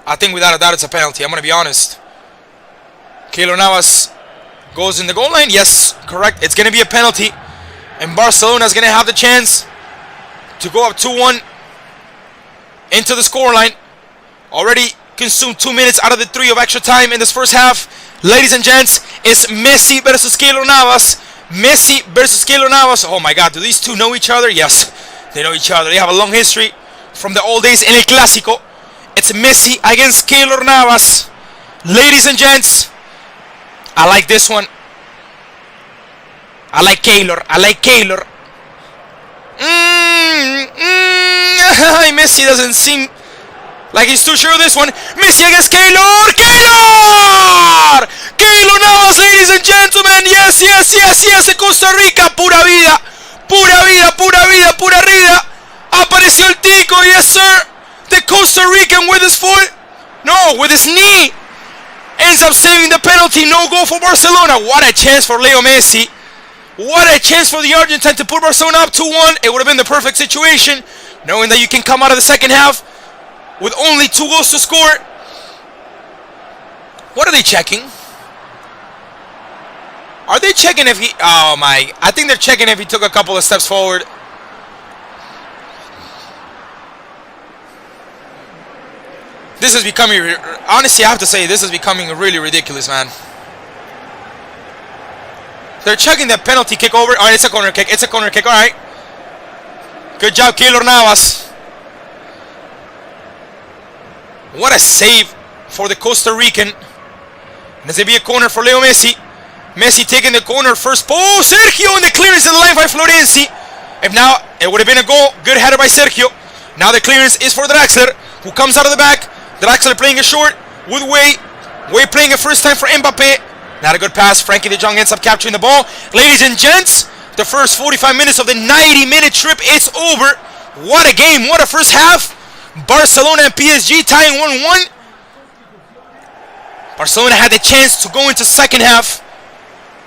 I think without a doubt it's a penalty. I'm going to be honest. Keylor Navas goes in the goal line. Yes, correct. It's going to be a penalty. And Barcelona is going to have the chance to go up 2-1 into the scoreline. Already consumed 2 minutes out of the 3 of extra time in this first half. Ladies and gents, it's Messi versus Keylor Navas. Messi versus Keylor Navas. Oh my God, do these two know each other? Yes, they know each other. They have a long history from the old days in El Clásico. It's Messi against Keylor Navas. Ladies and gents, I like this one. I like Keylor. I like Keylor. Messi doesn't seem like he's too sure of this one. Messi against Keylor. Keylor! Keylor Navas, ladies and gentlemen. Yes, yes, yes, yes. De Costa Rica. Pura vida. Pura vida, pura vida, pura vida. Apareció el tico. Yes, sir. The Costa Rican with his foot. No, with his knee. Ends up saving the penalty. No goal for Barcelona. What a chance for Leo Messi. What a chance for the Argentine to put Barcelona up 2-1. It would have been the perfect situation, knowing that you can come out of the second half with only 2 goals to score. What are they checking? Are they checking if he... Oh my... I think they're checking if he took a couple of steps forward. This is becoming... Honestly, I have to say, this is becoming really ridiculous, man. They're checking the penalty kick over. Alright, it's a corner kick. It's a corner kick. Alright. Good job, Keylor Navas. What a save for the Costa Rican. There's going to be a corner for Leo Messi. Messi taking the corner. First post. Sergio in the clearance in the line by Florenzi. If now, it would have been a goal. Good header by Sergio. Now the clearance is for Draxler, who comes out of the back. Draxler playing it short with Way. Way playing it first time for Mbappe. Not a good pass. Frankie de Jong ends up capturing the ball. Ladies and gents, the first 45 minutes of the 90-minute trip, it's over. What a game. What a first half. Barcelona and PSG tying 1-1. Barcelona had the chance to go into second half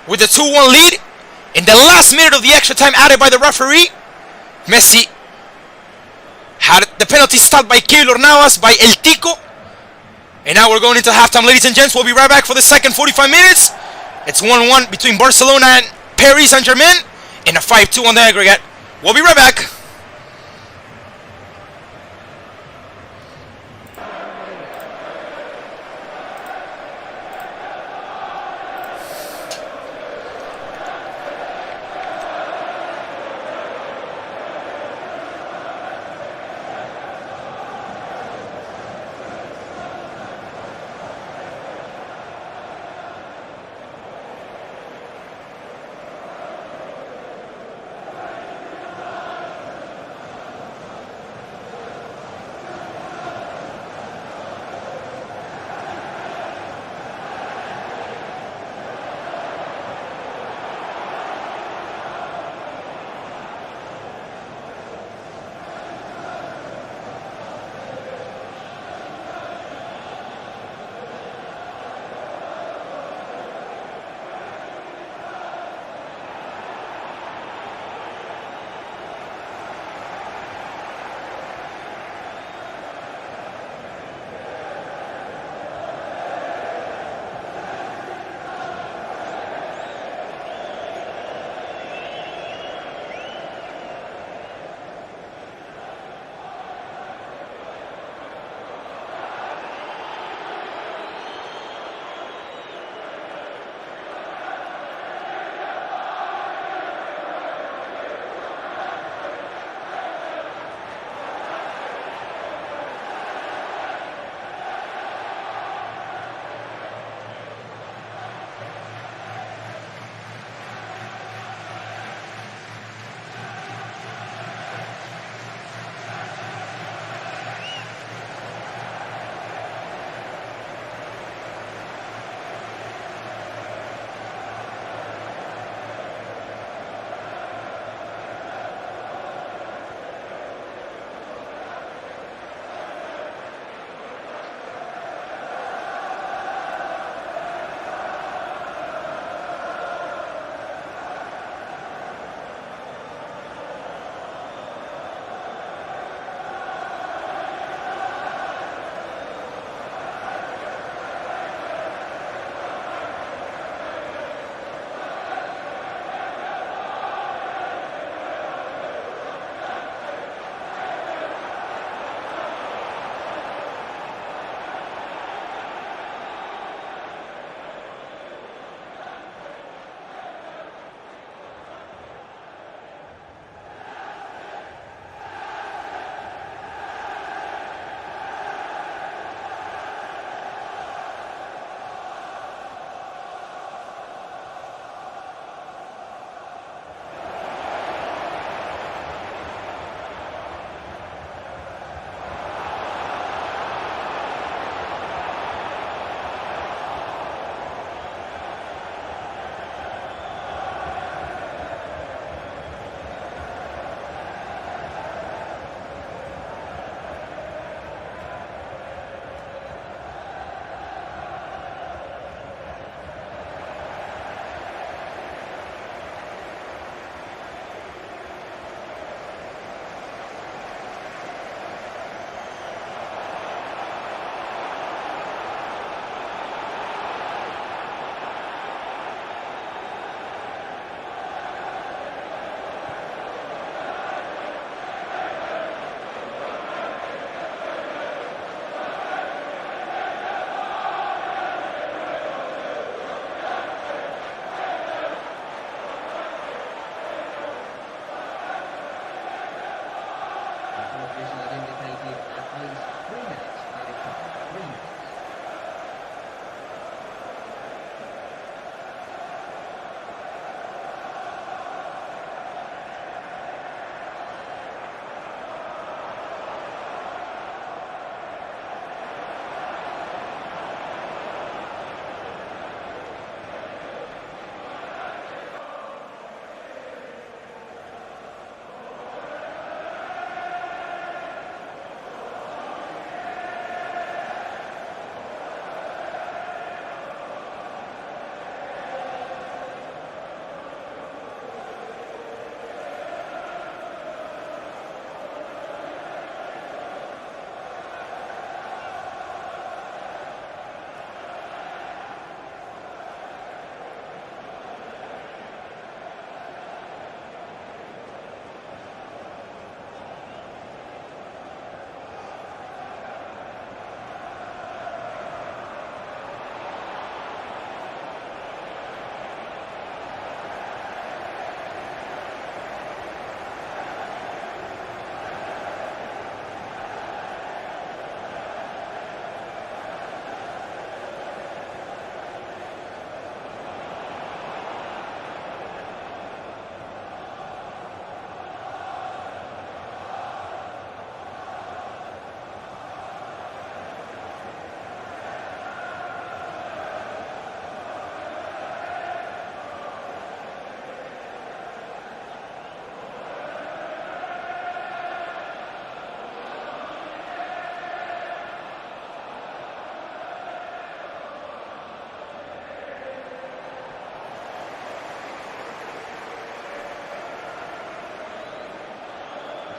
with the 2-1 lead. In the last minute of the extra time added by the referee, Messi had the penalty stopped by Keylor Navas, by El Tico. And now we're going into halftime, ladies and gents. We'll be right back for the second 45 minutes. It's 1-1 between Barcelona and Paris Saint-Germain and a 5-2 on the aggregate. We'll be right back.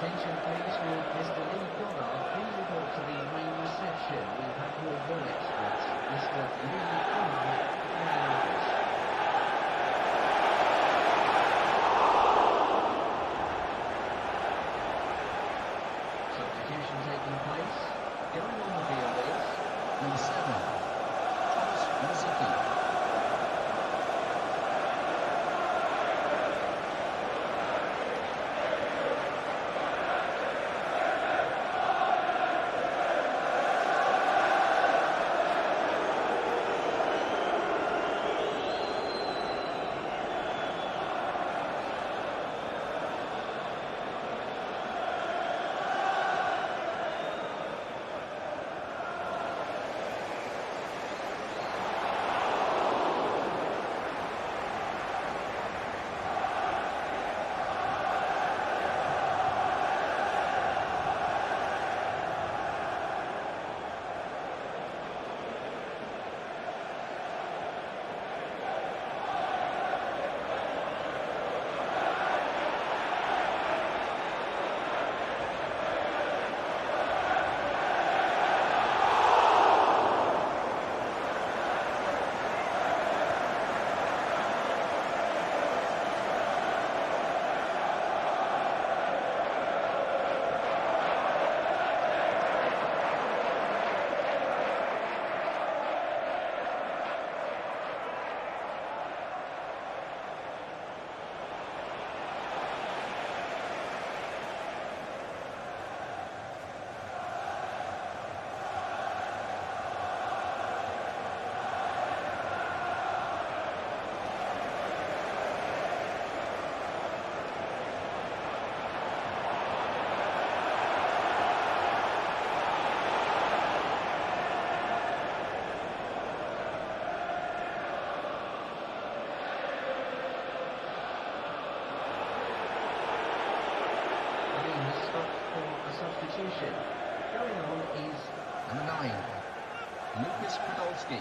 attention please with Mr. Lee Goddard. Please report to the main reception. We have your ball experts, Mr. Lee Goddard, main office. Substitution taking place. Going on the field is number 7, Thomas Mazicki. Substitution. Going on is number 9, Lucas Podolski.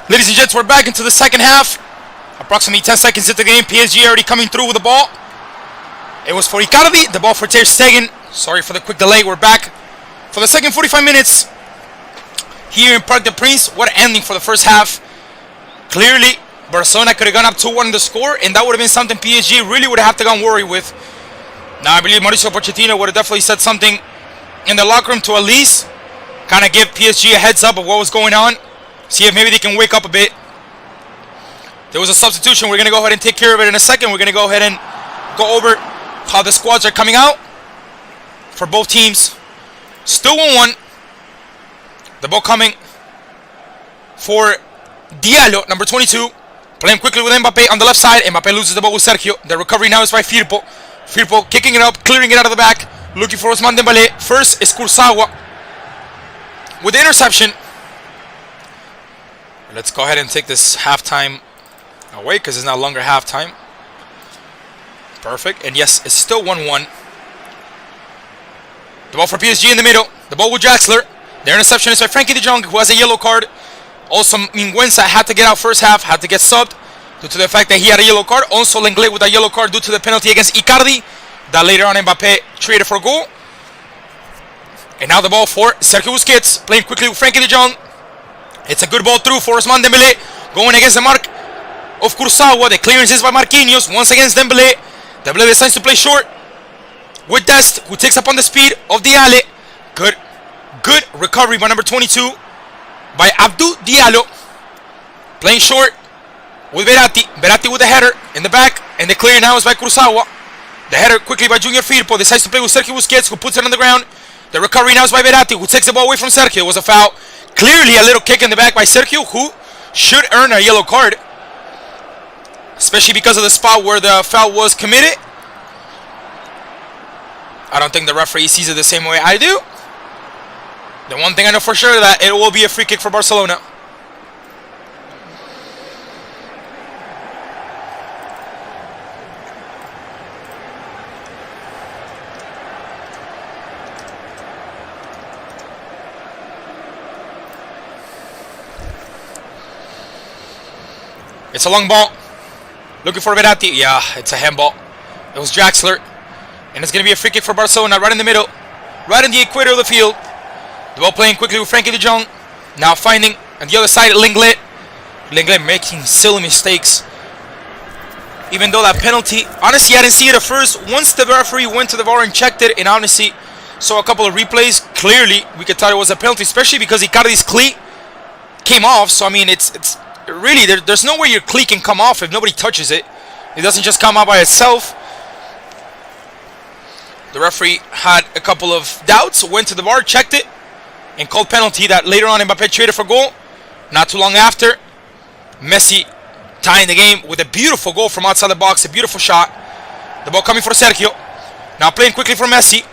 Ladies and gents, we're back into the second half. Approximately 10 seconds into the game. PSG already coming through with the ball. It was for Icardi. The ball for Ter Stegen. Sorry for the quick delay. We're back for the second 45 minutes here in Parc des Princes. What an ending for the first half. Clearly, Barcelona could have gone up 2-1 in the score, and that would have been something PSG really would have to gone worry with. Now, I believe Mauricio Pochettino would have definitely said something in the locker room to at least kind of give PSG a heads up of what was going on. See if maybe they can wake up a bit. There was a substitution. We're going to go ahead and take care of it in a second. We're going to go ahead and go over how the squads are coming out for both teams. Still 1-1. The ball coming for Diallo, number 22. Playing quickly with Mbappe on the left side. Mbappe loses the ball with Sergio. The recovery now is by Firpo. Firpo kicking it up, clearing it out of the back. Looking for Ousmane Dembélé. First is Kurzawa with the interception. Let's go ahead and take this halftime away because it's no longer halftime. Perfect. And yes, it's still 1-1. The ball for PSG in the middle. The ball with Draxler. The interception is by Frankie de Jong, who has a yellow card. Also, Minguenza had to get out first half, had to get subbed due to the fact that he had a yellow card. Also, Lenglet with a yellow card due to the penalty against Icardi that later on Mbappe traded for a goal. And now the ball for Sergio Busquets, playing quickly with Frankie de Jong. It's a good ball through for Ousmane Dembélé, going against the mark of Kurzawa. The clearance is by Marquinhos, once against Dembélé. Dembélé decides to play short with Dest, who takes up on the speed of Diallo. Good recovery by number 22 by Abdou Diallo. Playing short with Verratti. Verratti with the header in the back, and the clear now is by Kurzawa. The header quickly by Junior Firpo. Decides to play with Sergio Busquets, who puts it on the ground. The recovery now is by Verratti, who takes the ball away from Sergio. It was a foul. Clearly a little kick in the back by Sergio, who should earn a yellow card, especially because of the spot where the foul was committed. I don't think the referee sees it the same way I do. The one thing I know for sure is that it will be a free kick for Barcelona. It's a long ball. Looking for Verratti. Yeah, it's a handball. It was Draxler. And it's going to be a free kick for Barcelona right in the middle. Right in the equator of the field. The ball playing quickly with Frankie de Jong. Now finding on the other side Lenglet. Lenglet making silly mistakes. Even though that penalty, honestly, I didn't see it at first. Once the referee went to the VAR and checked it, and honestly saw a couple of replays, clearly we could tell it was a penalty, especially because Icardi's cleat came off. So I mean, it's really, there's no way your cleat can come off if nobody touches it. It doesn't just come out by itself. The referee had a couple of doubts, went to the VAR, checked it, and called penalty that later on Mbappe traded for goal. Not too long after, Messi tying the game with a beautiful goal from outside the box, a beautiful shot. The ball coming for Sergio. Now playing quickly for Messi.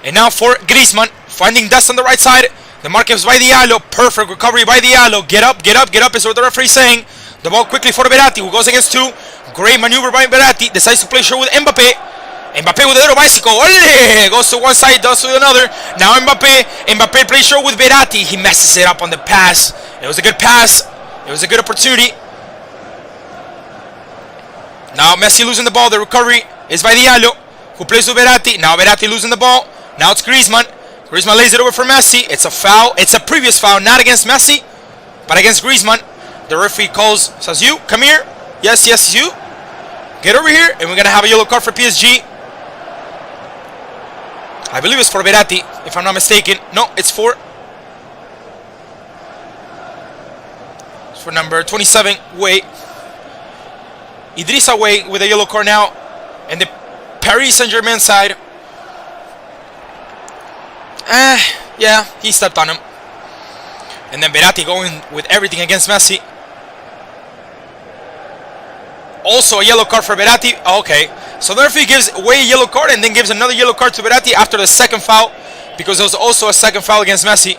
And now for Griezmann, finding Dest on the right side. The mark is by Diallo. Perfect recovery by Diallo. Get up, get up, get up is what the referee is saying. The ball quickly for Verratti, who goes against two. Great maneuver by Verratti. Decides to play short with Mbappe. Mbappe with a little bicycle. Ole! Goes to one side, does to another. Now Mbappe. Mbappe plays short with Verratti. He messes it up on the pass. It was a good pass. It was a good opportunity. Now Messi losing the ball. The recovery is by Diallo, who plays with Verratti. Now Verratti losing the ball. Now it's Griezmann. Griezmann lays it over for Messi. It's a foul. It's a previous foul, not against Messi, but against Griezmann. The referee calls, says, you, come here. Yes, yes, you. Get over here, and we're going to have a yellow card for PSG. I believe it's for Verratti, if I'm not mistaken. No, it's for number 27, Way. Idrissa Way with a yellow card now. And the Paris Saint-Germain side. Yeah, he stepped on him. And then Verratti going with everything against Messi. Also a yellow card for Verratti. Okay, so the referee gives Way a yellow card and then gives another yellow card to Verratti after the second foul, because there was also a second foul against Messi.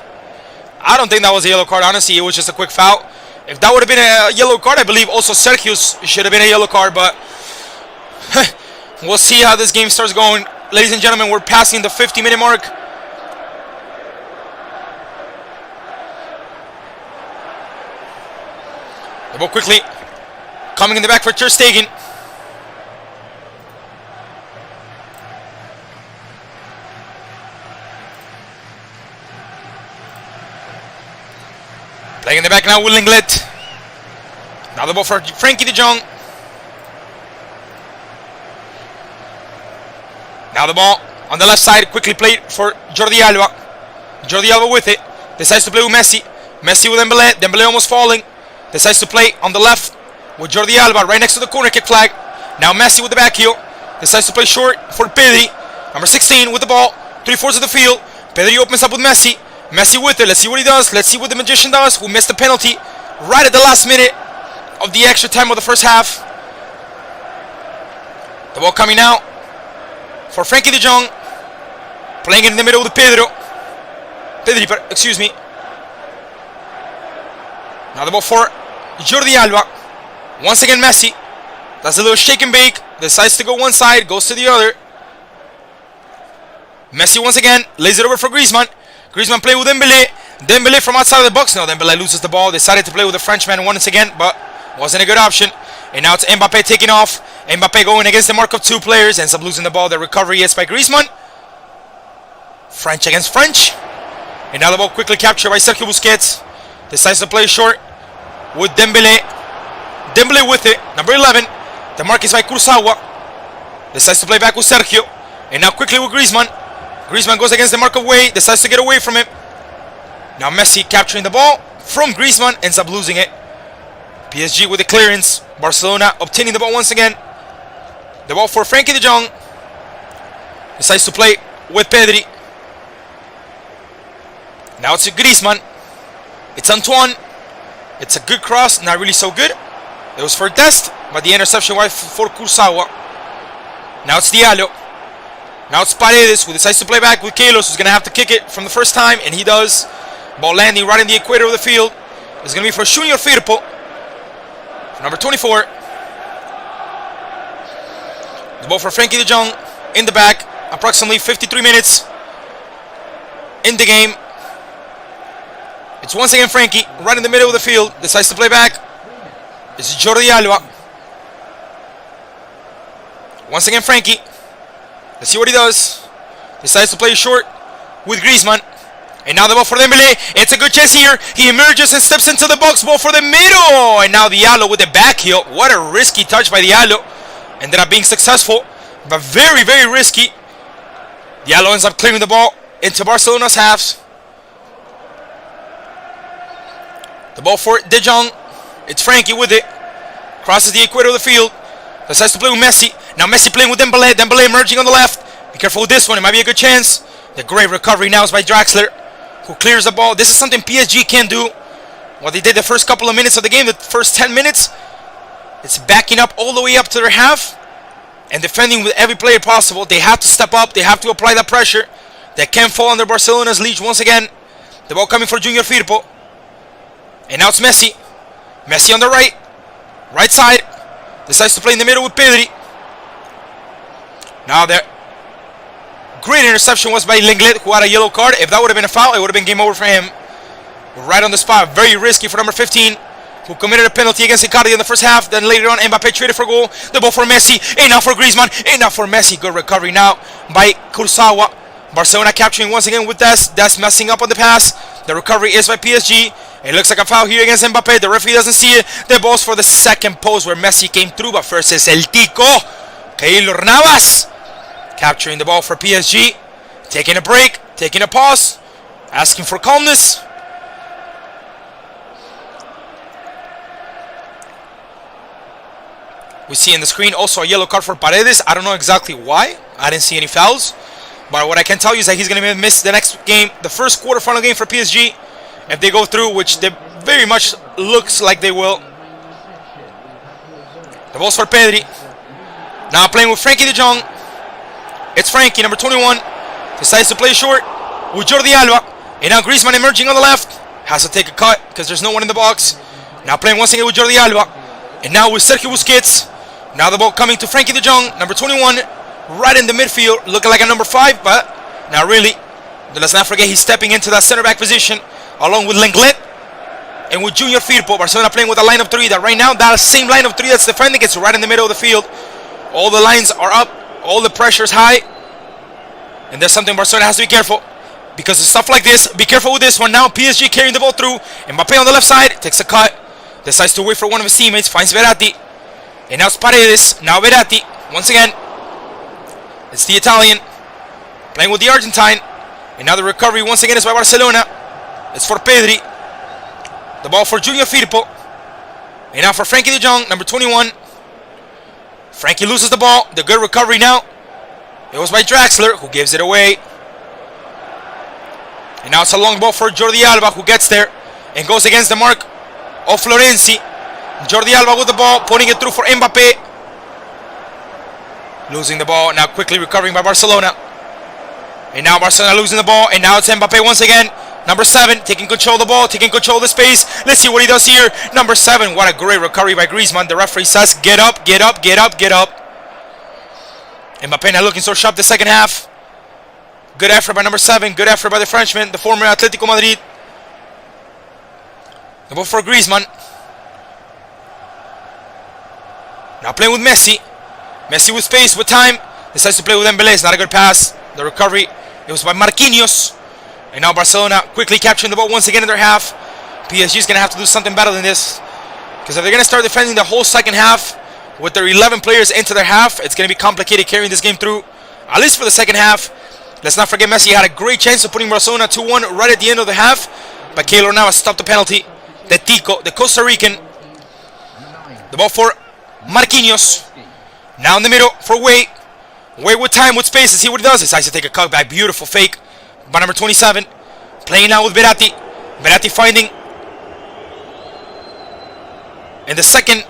I don't think that was a yellow card, honestly. It was just a quick foul. If that would have been a yellow card, I believe also Sergio's should have been a yellow card, but we'll see how this game starts going. Ladies and gentlemen, we're passing the 50-minute mark. The ball quickly coming in the back for Ter Stegen. Playing in the back now with Lenglet. Now the ball for Frankie de Jong. Now the ball on the left side, quickly played for Jordi Alba. Jordi Alba with it. Decides to play with Messi. Messi with Dembele. Dembele almost falling. Decides to play on the left with Jordi Alba right next to the corner kick flag. Now Messi with the back heel. Decides to play short for Pedri. Number 16 with the ball. 3/4 of the field. Pedri opens up with Messi. Messi with it. Let's see what he does. Let's see what the magician does. Who missed the penalty right at the last minute of the extra time of the first half. The ball coming out for Frankie de Jong. Playing it in the middle with Pedri, excuse me. Now the ball for Jordi Alba. Once again Messi. Does a little shake and bake. Decides to go one side, goes to the other. Messi once again lays it over for Griezmann. Griezmann play with Dembele. Dembele from outside of the box. No, Dembele loses the ball. Decided to play with the Frenchman once again, but wasn't a good option. And now it's Mbappe taking off. Mbappe going against the mark of two players. Ends up losing the ball. The recovery is by Griezmann. French against French. And now the ball quickly captured by Sergio Busquets. Decides to play short with Dembele. Dembele with it. Number 11. The mark is by Kurzawa. Decides to play back with Sergio. And now quickly with Griezmann. Griezmann goes against the mark of Way. Decides to get away from him. Now Messi capturing the ball from Griezmann. Ends up losing it. PSG with the clearance. Barcelona obtaining the ball once again. The ball for Frankie de Jong. Decides to play with Pedri. Now it's Griezmann. It's Antoine. It's a good cross. Not really so good. It was for Dest, but the interception was for Kurzawa. Now it's Diallo. Now it's Paredes, who decides to play back with Kalos, who's going to have to kick it from the first time, and he does. Ball landing right in the equator of the field. It's going to be for Junior Firpo. Number 24. The ball for Frankie de Jong in the back. Approximately 53 minutes in the game. It's once again Frankie right in the middle of the field. Decides to play back. It's Jordi Alba. Once again Frankie. Let's see what he does. Decides to play short with Griezmann. And now the ball for Dembele. It's a good chance here. He emerges and steps into the box. Ball for the middle. And now Diallo with the back heel. What a risky touch by Diallo. Ended up being successful, but very, very risky. Diallo ends up clearing the ball into Barcelona's halves. The ball for De Jong. It's Frankie with it. Crosses the equator of the field. Decides to play with Messi. Now Messi playing with Dembele. Dembele emerging on the left. Be careful with this one. It might be a good chance. The great recovery now is by Draxler, who clears the ball. This is something PSG can do. What they did the first couple of minutes of the game, the first 10 minutes, it's backing up all the way up to their half and defending with every player possible. They have to step up. They have to apply that pressure. They can't fall under Barcelona's leash once again. The ball coming for Junior Firpo. And now it's Messi. Messi on the right. Right side. Decides to play in the middle with Pedri. Now the great interception was by Lenglet, who had a yellow card. If that would have been a foul, it would have been game over for him. Right on the spot. Very risky for number 15, who committed a penalty against Icardi in the first half. Then later on, Mbappe traded for goal. The ball for Messi. Enough for Griezmann. Enough for Messi. Good recovery now by Kurzawa. Barcelona capturing once again with Dest. Dest messing up on the pass. The recovery is by PSG. It looks like a foul here against Mbappe. The referee doesn't see it. The ball's for the second post where Messi came through. But first is El Tico. Keylor Navas. Capturing the ball for PSG. Taking a break. Taking a pause. Asking for calmness. We see in the screen also a yellow card for Paredes. I don't know exactly why. I didn't see any fouls. But what I can tell you is that he's going to miss the next game, the first quarterfinal game for PSG. If they go through, which they very much looks like they will. The ball's for Pedri. Now playing with Frankie de Jong. It's Frankie, number 21. Decides to play short with Jordi Alba. And now Griezmann emerging on the left. Has to take a cut because there's no one in the box. Now playing once again with Jordi Alba. And now with Sergio Busquets. Now the ball coming to Frankie de Jong, number 21. Right in the midfield, looking like a number 5, but not really. Let's not forget he's stepping into that center back position along with Lenglet. And with Junior Firpo, Barcelona playing with a line of three. That right now, that same line of three that's defending, it's right in the middle of the field. All the lines are up. All the pressure is high. And there's something Barcelona has to be careful. Because of stuff like this. Be careful with this one. Now PSG carrying the ball through. Mbappe on the left side. Takes a cut. Decides to wait for one of his teammates. Finds Verratti. And now it's Paredes. Now Verratti. Once again. It's the Italian. Playing with the Argentine. And now the recovery once again is by Barcelona. It's for Pedri. The ball for Junior Firpo. And now for Frankie de Jong, number 21. Frankie loses the ball. The good recovery now. It was by Draxler, who gives it away. And now it's a long ball for Jordi Alba, who gets there and goes against the mark of Florenzi. Jordi Alba with the ball, putting it through for Mbappe. Losing the ball, now quickly recovering by Barcelona. And now Barcelona losing the ball, and now it's Mbappe once again. Number 7, taking control of the ball, taking control of the space. Let's see what he does here. Number 7, what a great recovery by Griezmann. The referee says, get up, get up, get up, get up. Mbappe not looking so sharp the second half. Good effort by number 7. Good effort by the Frenchman, the former Atletico Madrid. The ball for Griezmann. Now playing with Messi. Messi with space, with time. Decides to play with Dembélé. It's not a good pass. The recovery, it was by Marquinhos. And now Barcelona quickly capturing the ball once again in their half. PSG is going to have to do something better than this. Because if they're going to start defending the whole second half with their 11 players into their half, it's going to be complicated carrying this game through. At least for the second half. Let's not forget Messi had a great chance of putting Barcelona 2-1 right at the end of the half. But Keylor now has stopped the penalty. The Tico, the Costa Rican. The ball for Marquinhos. Now in the middle for Way. Way with time, with space. Let's see what he does. He decides to take a cutback. Beautiful fake by number 27. Playing now with Verratti. Verratti finding in the second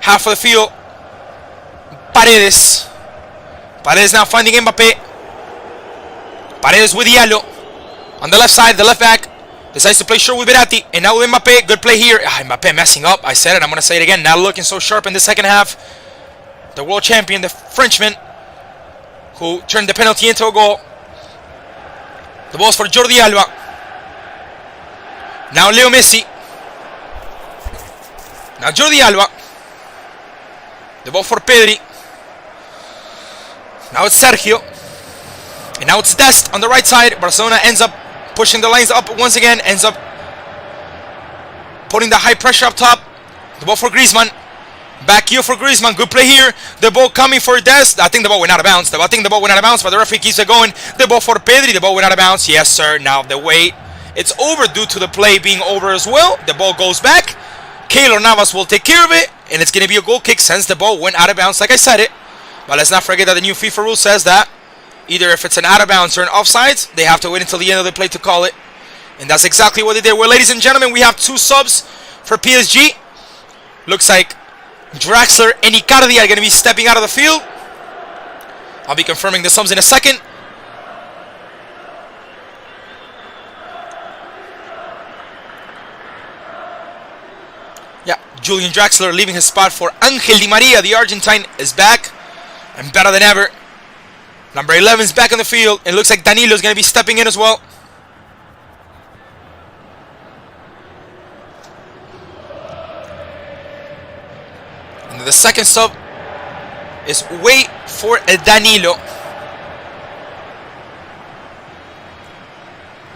half of the field Paredes. Paredes now finding Mbappe. Paredes with Diallo on the left side, the left back. Decides to play short with Verratti. And now with Mbappe. Good play here. Mbappe messing up. I said it. I'm going to say it again. Not looking so sharp in the second half. The world champion, the Frenchman, who turned the penalty into a goal. The ball's for Jordi Alba. Now Leo Messi. Now Jordi Alba. The ball for Pedri. Now it's Sergio. And now it's Dest on the right side. Barcelona ends up pushing the lines up once again. Ends up putting the high pressure up top. The ball for Griezmann. Back heel for Griezmann. Good play here. The ball coming for Dest. I think the ball went out of bounds. I think the ball went out of bounds, but the referee keeps it going. The ball for Pedri. The ball went out of bounds. Yes, sir. Now the wait. It's over due to the play being over as well. The ball goes back. Keylor Navas will take care of it. And it's going to be a goal kick since the ball went out of bounds like I said it. But let's not forget that the new FIFA rule says that either if it's an out of bounds or an offsides, they have to wait until the end of the play to call it. And that's exactly what they did. Well, ladies and gentlemen, we have 2 subs for PSG. Looks like Draxler and Icardi are going to be stepping out of the field. I'll be confirming the subs in a second. Yeah, Julian Draxler leaving his spot for Angel Di Maria. The Argentine is back and better than ever. Number 11 is back on the field. It looks like Danilo is going to be stepping in as well. And the second sub is wait for Danilo.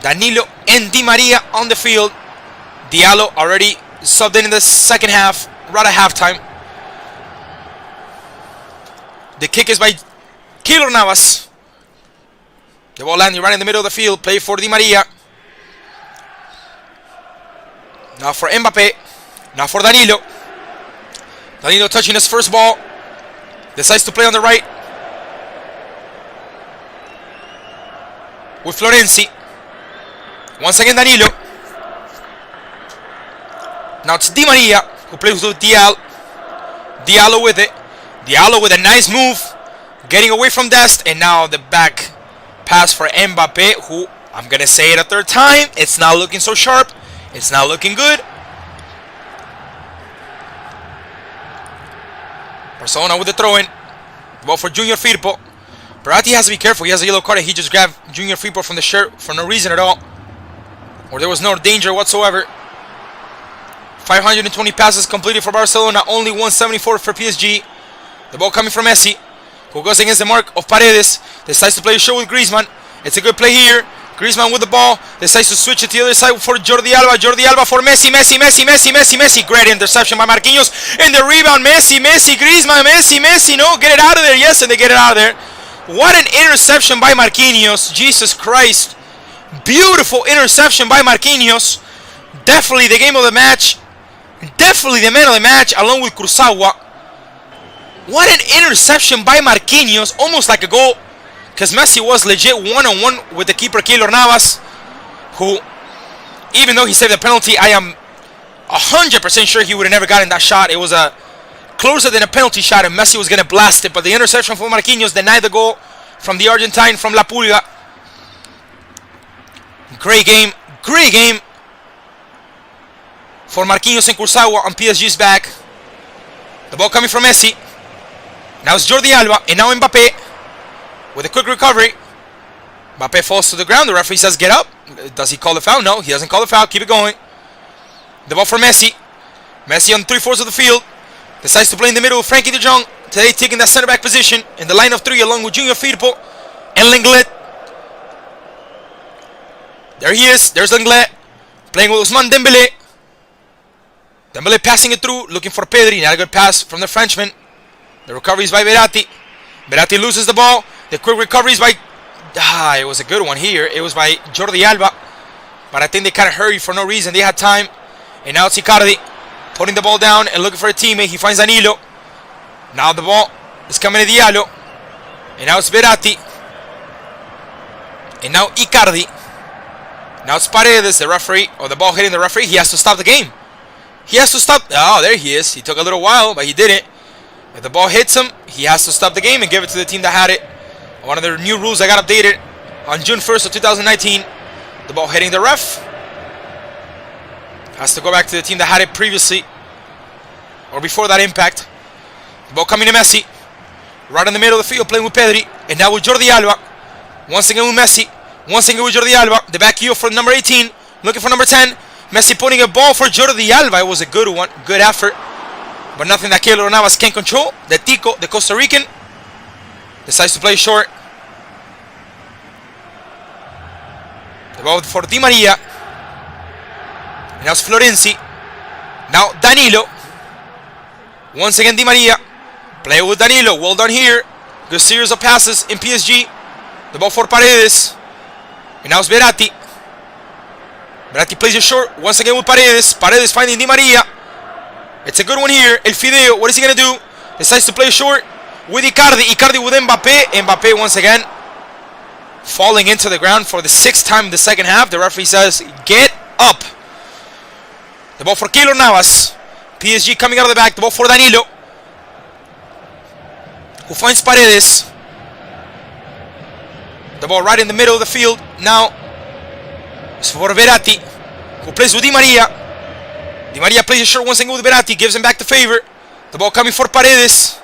Danilo and Di Maria on the field. Diallo already subbed in the second half, right at halftime. The kick is by Keylor Navas. The ball landing right in the middle of the field. Play for Di Maria. Now for Mbappe. Now for Danilo. Danilo touching his first ball. Decides to play on the right with Florenzi. Once again Danilo. Now it's Di Maria who plays with Diallo. Diallo with it. Diallo with a nice move. Getting away from Dest. And now the back pass for Mbappe, who, I'm going to say it a third time, it's not looking so sharp. It's not looking good. Barcelona with the throw-in. Ball for Junior Firpo. Verratti has to be careful. He has a yellow card. He just grabbed Junior Firpo from the shirt for no reason at all. Or there was no danger whatsoever. 520 passes completed for Barcelona, only 174 for PSG. The ball coming from Messi, who goes against the mark of Paredes. Decides to play a show with Griezmann. It's a good play here. Griezmann with the ball. Decides to switch it to the other side for Jordi Alba. Jordi Alba for Messi. Messi. Great interception by Marquinhos. And the rebound. Messi. Griezmann. Messi. No, get it out of there. Yes, and they get it out of there. What an interception by Marquinhos. Jesus Christ. Beautiful interception by Marquinhos. Definitely the game of the match. Definitely the man of the match, along with Kurzawa. What an interception by Marquinhos. Almost like a goal. Because Messi was legit one-on-one with the keeper, Keylor Navas. Who, even though he saved the penalty, I am 100% sure he would have never gotten that shot. It was a closer than a penalty shot, and Messi was going to blast it. But the interception from Marquinhos denied the goal from the Argentine, from La Pulga. Great game. Great game for Marquinhos and Kurzawa on PSG's back. The ball coming from Messi. Now it's Jordi Alba, and now Mbappe with a quick recovery. Mbappe falls to the ground. The referee says get up. Does he call the foul? No, he doesn't call the foul. Keep it going. The ball for Messi. Messi on 3/4 of the field. Decides to play in the middle with Frankie de Jong. Today taking that center back position in the line of three along with Junior Firpo and Lenglet. There he is. There's Lenglet playing with Ousmane Dembele. Dembele passing it through, looking for Pedri. Not a good pass from the Frenchman. The recovery is by Verratti. Verratti loses the ball. The quick recovery is by... it was a good one here. It was by Jordi Alba. But I think they kind of hurried for no reason. They had time. And now it's Icardi putting the ball down and looking for a teammate. He finds Danilo. Now the ball is coming to Diallo. And now it's Verratti. And now Icardi. Now it's Paredes, the referee. Or the ball hitting the referee. He has to stop the game. He has to stop. Oh, there he is. He took a little while, but he did it. If the ball hits him, he has to stop the game and give it to the team that had it. One of the new rules that got updated on June 1st of 2019. The ball hitting the ref has to go back to the team that had it previously or before that impact. The ball coming to Messi. Right in the middle of the field playing with Pedri. And now with Jordi Alba. Once again with Messi. Once again with Jordi Alba. The back heel for number 18. Looking for number 10. Messi putting a ball for Jordi Alba. It was a good one. Good effort. But nothing that Keylor Navas can control. The Tico, the Costa Rican, decides to play short. The ball for Di Maria. And now it's Florenzi. Now Danilo. Once again Di Maria. Play with Danilo. Well done here. Good series of passes in PSG. The ball for Paredes. And now it's Verratti. Verratti plays it short. Once again with Paredes. Paredes finding Di Maria. It's a good one here. El Fideo. What is he going to do? Decides to play short with Icardi. Icardi with Mbappe. Mbappe once again falling into the ground for the 6th time in the second half. The referee says, get up. The ball for Keylor Navas. PSG coming out of the back. The ball for Danilo, who finds Paredes. The ball right in the middle of the field. Now it's for Verratti, who plays with Di Maria. Di Maria plays it short once again with Verratti. Gives him back the favor. The ball coming for Paredes.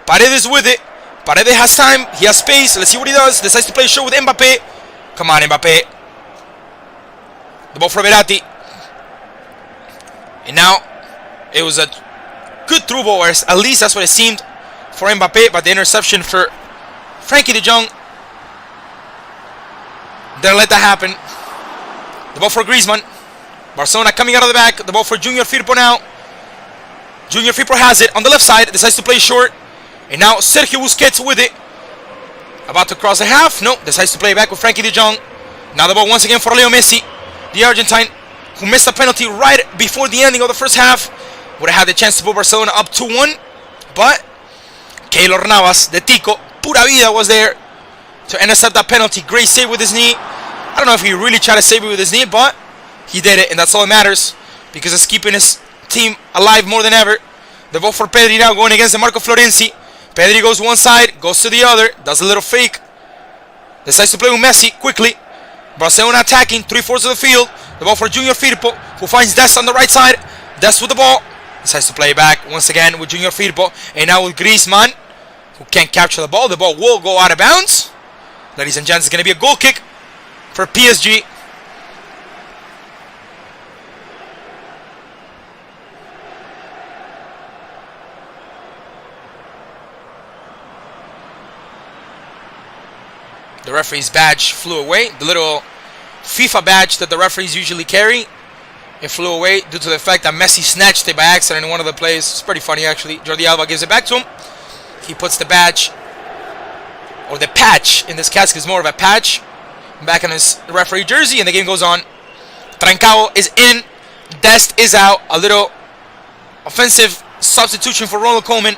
Paredes with it. Paredes has time. He has space. Let's see what he does. Decides to play short with Mbappe. Come on, Mbappe. The ball for Verratti. And now it was a good through ball, or at least that's what it seemed for Mbappe. But the interception for Frankie de Jong didn't let that happen. The ball for Griezmann. Barcelona coming out of the back. The ball for Junior Firpo now. Junior Firpo has it on the left side. Decides to play short. And now Sergio Busquets with it. About to cross the half. No. Decides to play back with Frankie de Jong. Now the ball once again for Leo Messi, the Argentine, who missed a penalty right before the ending of the first half. Would have had the chance to put Barcelona up 2-1. But Keylor Navas, the Tico, pura vida, was there to intercept that penalty. Great save with his knee. I don't know if he really tried to save it with his knee, but he did it, and that's all that matters, because it's keeping his team alive more than ever. The ball for Pedri now going against the Marco Florenzi. Pedri goes one side, goes to the other, does a little fake. Decides to play with Messi quickly. Barcelona attacking 3/4 of the field. The ball for Junior Firpo, who finds Dest on the right side. Dest with the ball. Decides to play back once again with Junior Firpo. And now with Griezmann, who can't capture the ball. The ball will go out of bounds. Ladies and gents, it's going to be a goal kick for PSG. The referee's badge flew away. The little FIFA badge that the referees usually carry, it flew away due to the fact that Messi snatched it by accident in one of the plays. It's pretty funny, actually. Jordi Alba gives it back to him. He puts the badge, or the patch, in this case, is more of a patch, back on his referee jersey, and the game goes on. Trancao is in. Dest is out. A little offensive substitution for Ronald Koeman.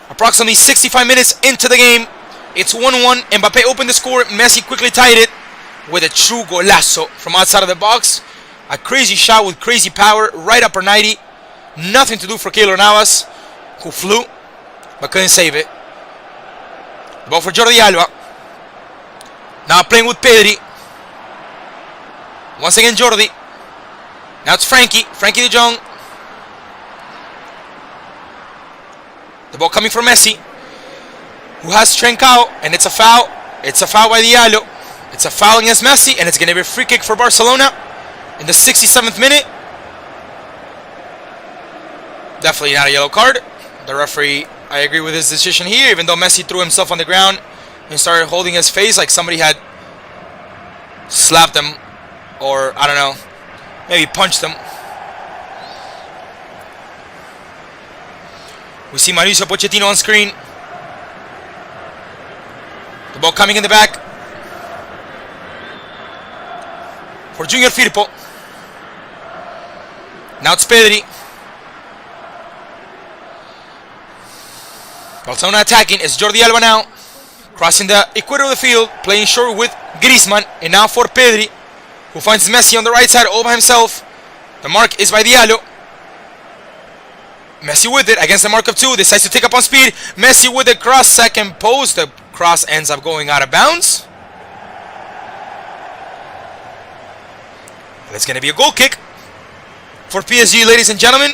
Approximately 65 minutes into the game. It's 1-1. Mbappe opened the score. Messi quickly tied it with a true golazo from outside of the box. A crazy shot with crazy power. Right upper 90. Nothing to do for Keylor Navas, who flew but couldn't save it. The ball for Jordi Alba. Now playing with Pedri. Once again Jordi. Now it's Frankie de Jong. The ball coming from Messi, who has Trancao, and it's a foul. It's a foul by Diallo. It's a foul against Messi, and it's going to be a free kick for Barcelona in the 67th minute. Definitely not a yellow card. The referee, I agree with his decision here, even though Messi threw himself on the ground and started holding his face like somebody had slapped him, or I don't know, maybe punched him. We see Mauricio Pochettino on screen. The ball coming in the back for Junior Firpo. Now it's Pedri. Barcelona attacking. It's Jordi Alba now, crossing the equator of the field, playing short with Griezmann, and now for Pedri, who finds Messi on the right side all by himself. The mark is by Diallo. Messi with it against the mark of two. Decides to take up on speed. Messi with the cross, second post. The cross ends up going out of bounds. That's going to be a goal kick for PSG, ladies and gentlemen.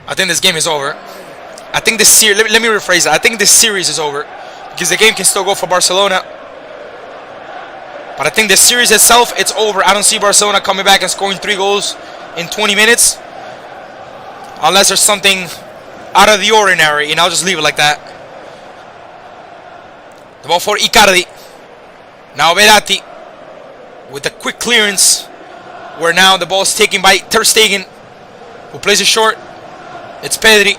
I think this game is over. I think this series, let me rephrase that. I think this series is over, because the game can still go for Barcelona. But I think the series itself, it's over. I don't see Barcelona coming back and scoring 3 goals in 20 minutes. Unless there's something out of the ordinary, and I'll just leave it like that. The ball for Icardi. Now Verratti with a quick clearance, where now the ball is taken by Ter Stegen, who plays it short. It's Pedri.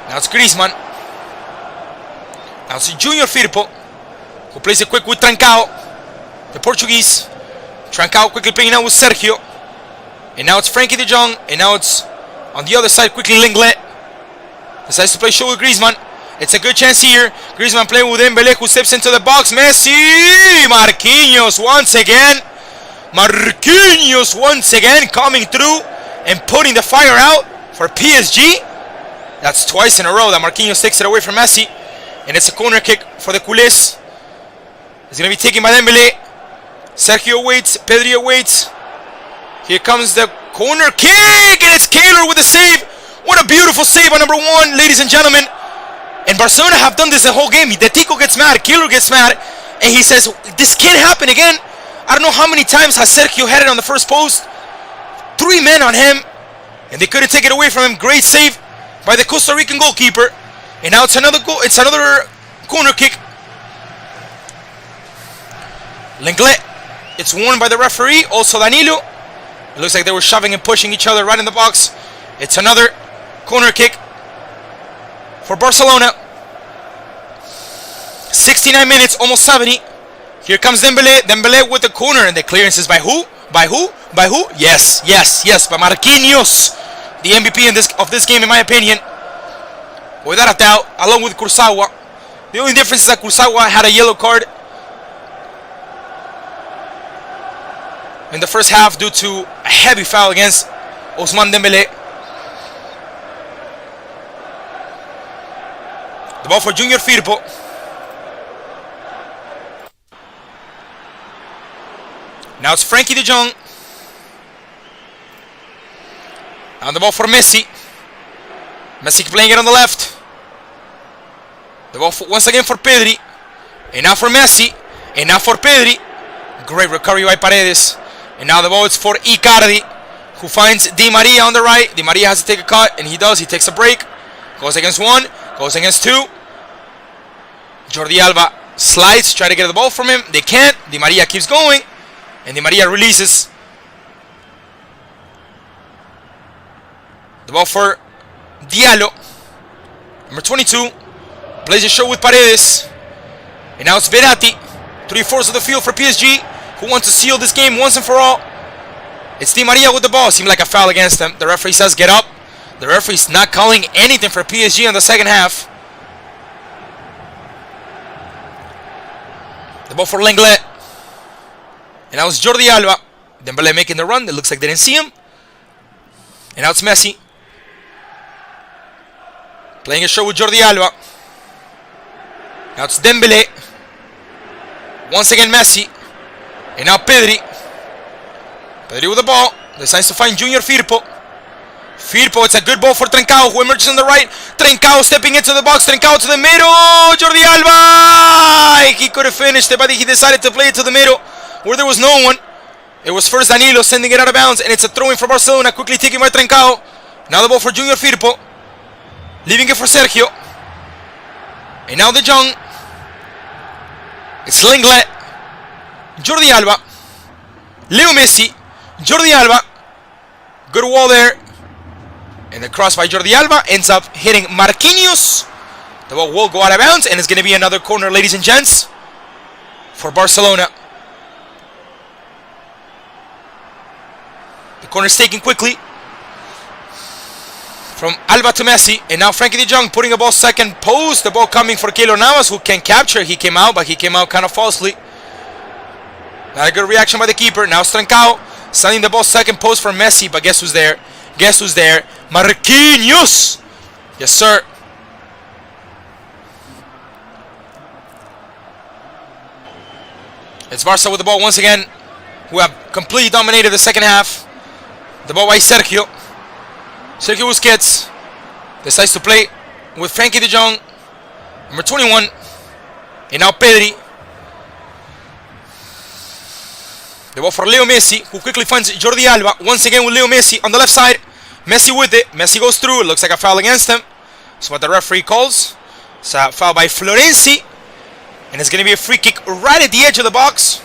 Now it's Griezmann. Now it's Junior Firpo, who plays it quick with Trancao, the Portuguese. Trancao quickly playing out with Sergio. And now it's Frankie de Jong. And now it's on the other side quickly Lenglet. Decides to play short with Griezmann. It's a good chance here. Griezmann playing with Dembele, who steps into the box. Messi! Marquinhos once again. Marquinhos once again coming through and putting the fire out for PSG. That's twice in a row that Marquinhos takes it away from Messi. And it's a corner kick for the Culés. It's going to be taken by Dembele. Sergio waits. Pedri waits. Here comes the corner kick. And it's Keylor with the save. What a beautiful save on number 1, ladies and gentlemen. And Barcelona have done this the whole game. The Tico gets mad. Keylor gets mad. And he says, this can't happen again. I don't know how many times has Sergio had it on the first post. 3 men on him. And they couldn't take it away from him. Great save by the Costa Rican goalkeeper. And now it's another goal. It's another corner kick. Lenglet. It's won by the referee. Also Danilo. It looks like they were shoving and pushing each other right in the box. It's another corner kick for Barcelona. 69 minutes, almost 70. Here comes Dembele. Dembele with the corner, and the clearance is by who? By who? By who? Yes, yes, yes, by Marquinhos. The MVP of this game, in my opinion. Without a doubt, along with Kurzawa. The only difference is that Kurzawa had a yellow card in the first half due to a heavy foul against Ousmane Dembele. The ball for Junior Firpo. Now it's Frankie de Jong. Now the ball for Messi. Messi playing it on the left. The ball once again for Pedri. And now for Messi. And now for Pedri. Great recovery by Paredes. And now the ball is for Icardi, who finds Di Maria on the right. Di Maria has to take a cut, and he does. He takes a break. Goes against one. Goes against two. Jordi Alba slides, try to get the ball from him. They can't. Di Maria keeps going, and Di Maria releases the ball for Diallo. Number 22 plays a show with Paredes, and now it's Verratti. 3/4 of the field for PSG, who wants to seal this game once and for all. It's Di Maria with the ball. Seemed like a foul against him. The referee says get up. The referee's not calling anything for PSG in the second half. The ball for Lenglet. And now it's Jordi Alba. Dembele making the run. It looks like they didn't see him. And now it's Messi. Playing a show with Jordi Alba. Now it's Dembele. Once again Messi. And now Pedri. Pedri with the ball. Decides to find Junior Firpo. Firpo, it's a good ball for Trincao, who emerges on the right. Trincao stepping into the box. Trincao to the middle. Jordi Alba! He could have finished it, but he decided to play it to the middle where there was no one. It was first Danilo sending it out of bounds, and it's a throw-in for Barcelona. Quickly taken by Trincao. Now the ball for Junior Firpo. Leaving it for Sergio. And now De Jong. It's Lenglet. Jordi Alba. Leo Messi. Jordi Alba. Good wall there. And the cross by Jordi Alba ends up hitting Marquinhos. The ball will go out of bounds, and it's going to be another corner, ladies and gents, for Barcelona. The corner is taken quickly from Alba to Messi, and now Frankie de Jong putting a ball second post. The ball coming for Keylor Navas, who can capture. He came out, but he came out kind of falsely. Not a good reaction by the keeper. Now Trincao sending the ball second post for Messi, but guess who's there? Guess who's there? Marquinhos! Yes, sir. It's Barca with the ball once again, who have completely dominated the second half. The ball by Sergio. Sergio Busquets decides to play with Frankie de Jong, number 21. And now Pedri. The ball for Leo Messi, who quickly finds Jordi Alba. Once again with Leo Messi on the left side. Messi with it. Messi goes through. It looks like a foul against him. That's what the referee calls. It's a foul by Florenzi. And it's going to be a free kick right at the edge of the box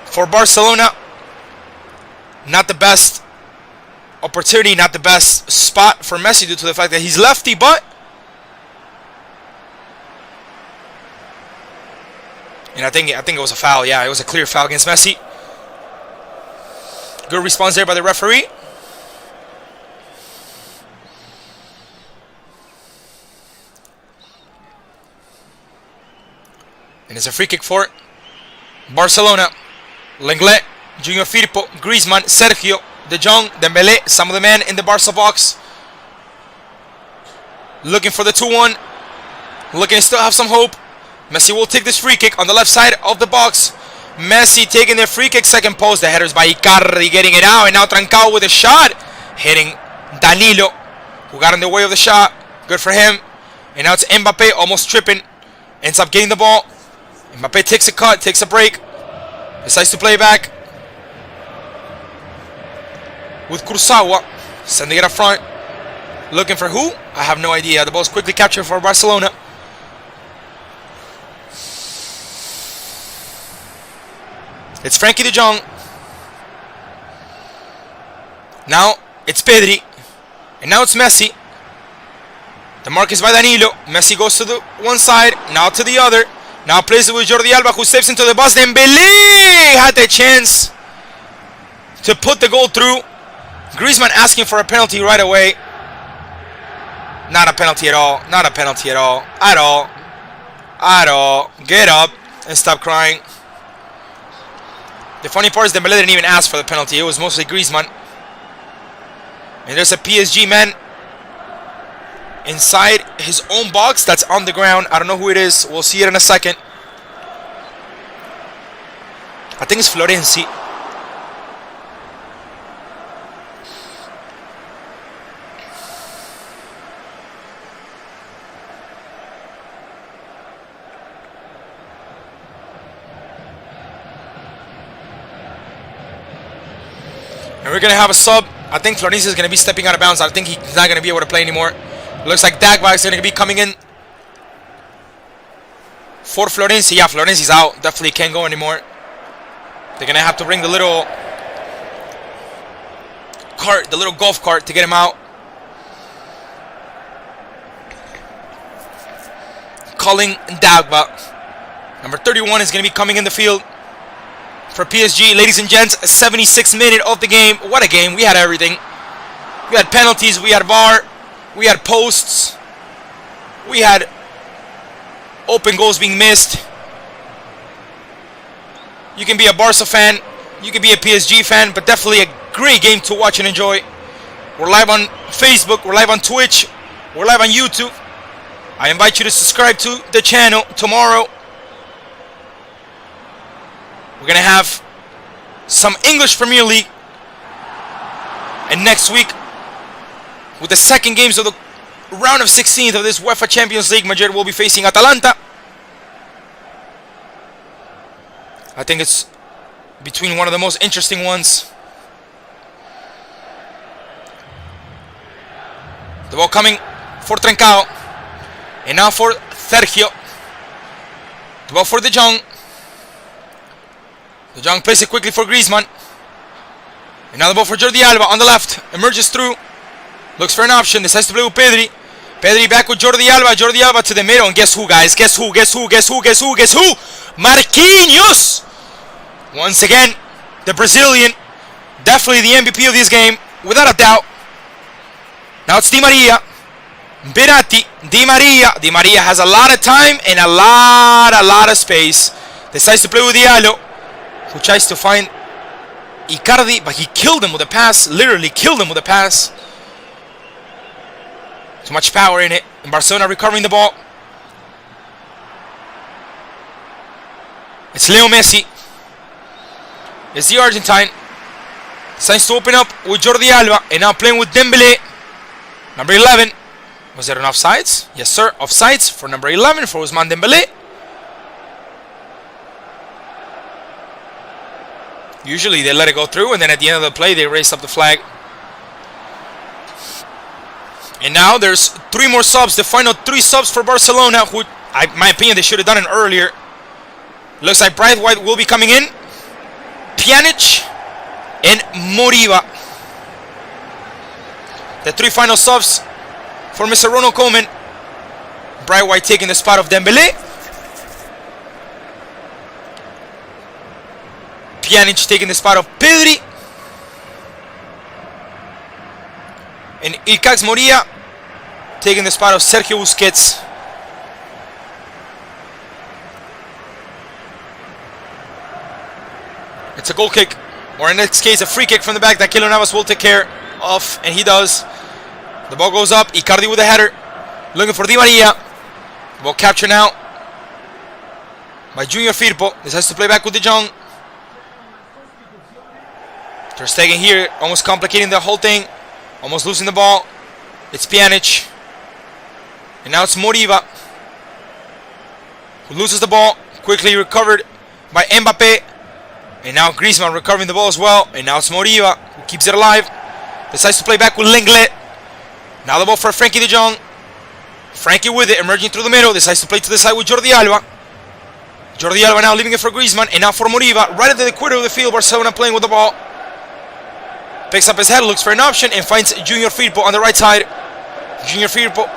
for Barcelona. Not the best opportunity, not the best spot for Messi due to the fact that he's lefty, but and I think it was a foul. Yeah, it was a clear foul against Messi. Good response there by the referee. And it's a free kick for Barcelona. Lenglet, Junior Firpo, Griezmann, Sergio, De Jong, Dembele, some of the men in the Barca box. Looking for the 2-1. Looking to still have some hope. Messi will take this free kick on the left side of the box. Messi taking the free kick, second post. The header's by Icardi, getting it out. And now Trincao with a shot. Hitting Danilo, who got in the way of the shot. Good for him. And now it's Mbappe almost tripping. Ends up getting the ball. Mbappe takes a cut, takes a break. Decides to play back with Kurzawa. Sending it up front. Looking for who? I have no idea. The ball's quickly captured for Barcelona. It's Frankie de Jong. Now it's Pedri. And now it's Messi. The mark is by Danilo. Messi goes to the one side, now to the other. Now plays it with Jordi Alba, who steps into the box. Dembele had the chance to put the goal through. Griezmann asking for a penalty right away. Not a penalty at all. Not a penalty at all. At all. At all. Get up and stop crying. The funny part is Dembele didn't even ask for the penalty. It was mostly Griezmann. And there's a PSG man inside his own box that's on the ground. I don't know who it is. We'll see it in a second. I think it's Florenzi. And we're going to have a sub. I think Florenzi is going to be stepping out of bounds. I think he's not going to be able to play anymore. Looks like Dagba is going to be coming in for Florenzi. Yeah, Florenzi's out. Definitely can't go anymore. They're going to have to bring the little cart, the little golf cart to get him out. Calling Dagba. Number 31 is going to be coming in the field for PSG. Ladies and gents, 76th minute of the game. What a game. We had everything. We had penalties. We had VAR. We had posts. We had open goals being missed. You can be a Barca fan. You can be a PSG fan. But definitely a great game to watch and enjoy. We're live on Facebook. We're live on Twitch. We're live on YouTube. I invite you to subscribe to the channel tomorrow. We're going to have some English Premier League. And next week, with the second games of the round of 16th of this UEFA Champions League, Madrid will be facing Atalanta. I think it's between one of the most interesting ones. The ball coming for Trincao. And now for Sergio. The ball for De Jong. De Jong plays it quickly for Griezmann. And now the ball for Jordi Alba on the left. Emerges through. Looks for an option. Decides to play with Pedri. Pedri back with Jordi Alba. Jordi Alba to the middle. And guess who, guys? Guess who? Guess who? Guess who? Guess who? Guess who? Marquinhos! Once again, the Brazilian. Definitely the MVP of this game. Without a doubt. Now it's Di Maria. Beratti. Di Maria. Di Maria has a lot of time and a lot of space. Decides to play with Diallo, who tries to find Icardi, but he killed him with a pass. Literally killed him with a pass. Too much power in it. And Barcelona recovering the ball. It's Leo Messi. It's the Argentine. Decides to open up with Jordi Alba. And now playing with Dembele. Number 11. Was there an offsides? Yes, sir. Offsides for number 11 for Ousmane Dembele. Usually they let it go through, and then at the end of the play they raise up the flag. And now there's 3 more subs. The final 3 subs for Barcelona, who, in my opinion, they should have done it earlier. Looks like Bright White will be coming in. Pjanic and Moriba. The 3 final subs for Mr. Ronald Koeman. Bright White taking the spot of Dembele. Pjanic taking the spot of Pedri. And Ilkay Moria taking the spot of Sergio Busquets. It's a goal kick, or in this case a free kick from the back that Keylor Navas will take care of, and he does. The ball goes up. Icardi with a header. Looking for Di Maria. Ball captured now by Junior Firpo. Decides to play back with De Jong. Ter Stegen here, almost complicating the whole thing. Almost losing the ball. It's Pjanic. And now it's Moriba, who loses the ball. Quickly recovered by Mbappe. And now Griezmann recovering the ball as well. And now it's Moriba, who keeps it alive. Decides to play back with Lenglet. Now the ball for Frankie de Jong. Frankie with it, emerging through the middle. Decides to play to the side with Jordi Alba. Jordi Alba now leaving it for Griezmann. And now for Moriba, right at the equator of the field. Barcelona playing with the ball. Picks up his head, looks for an option, and finds Junior Firpo on the right side. Junior Firpo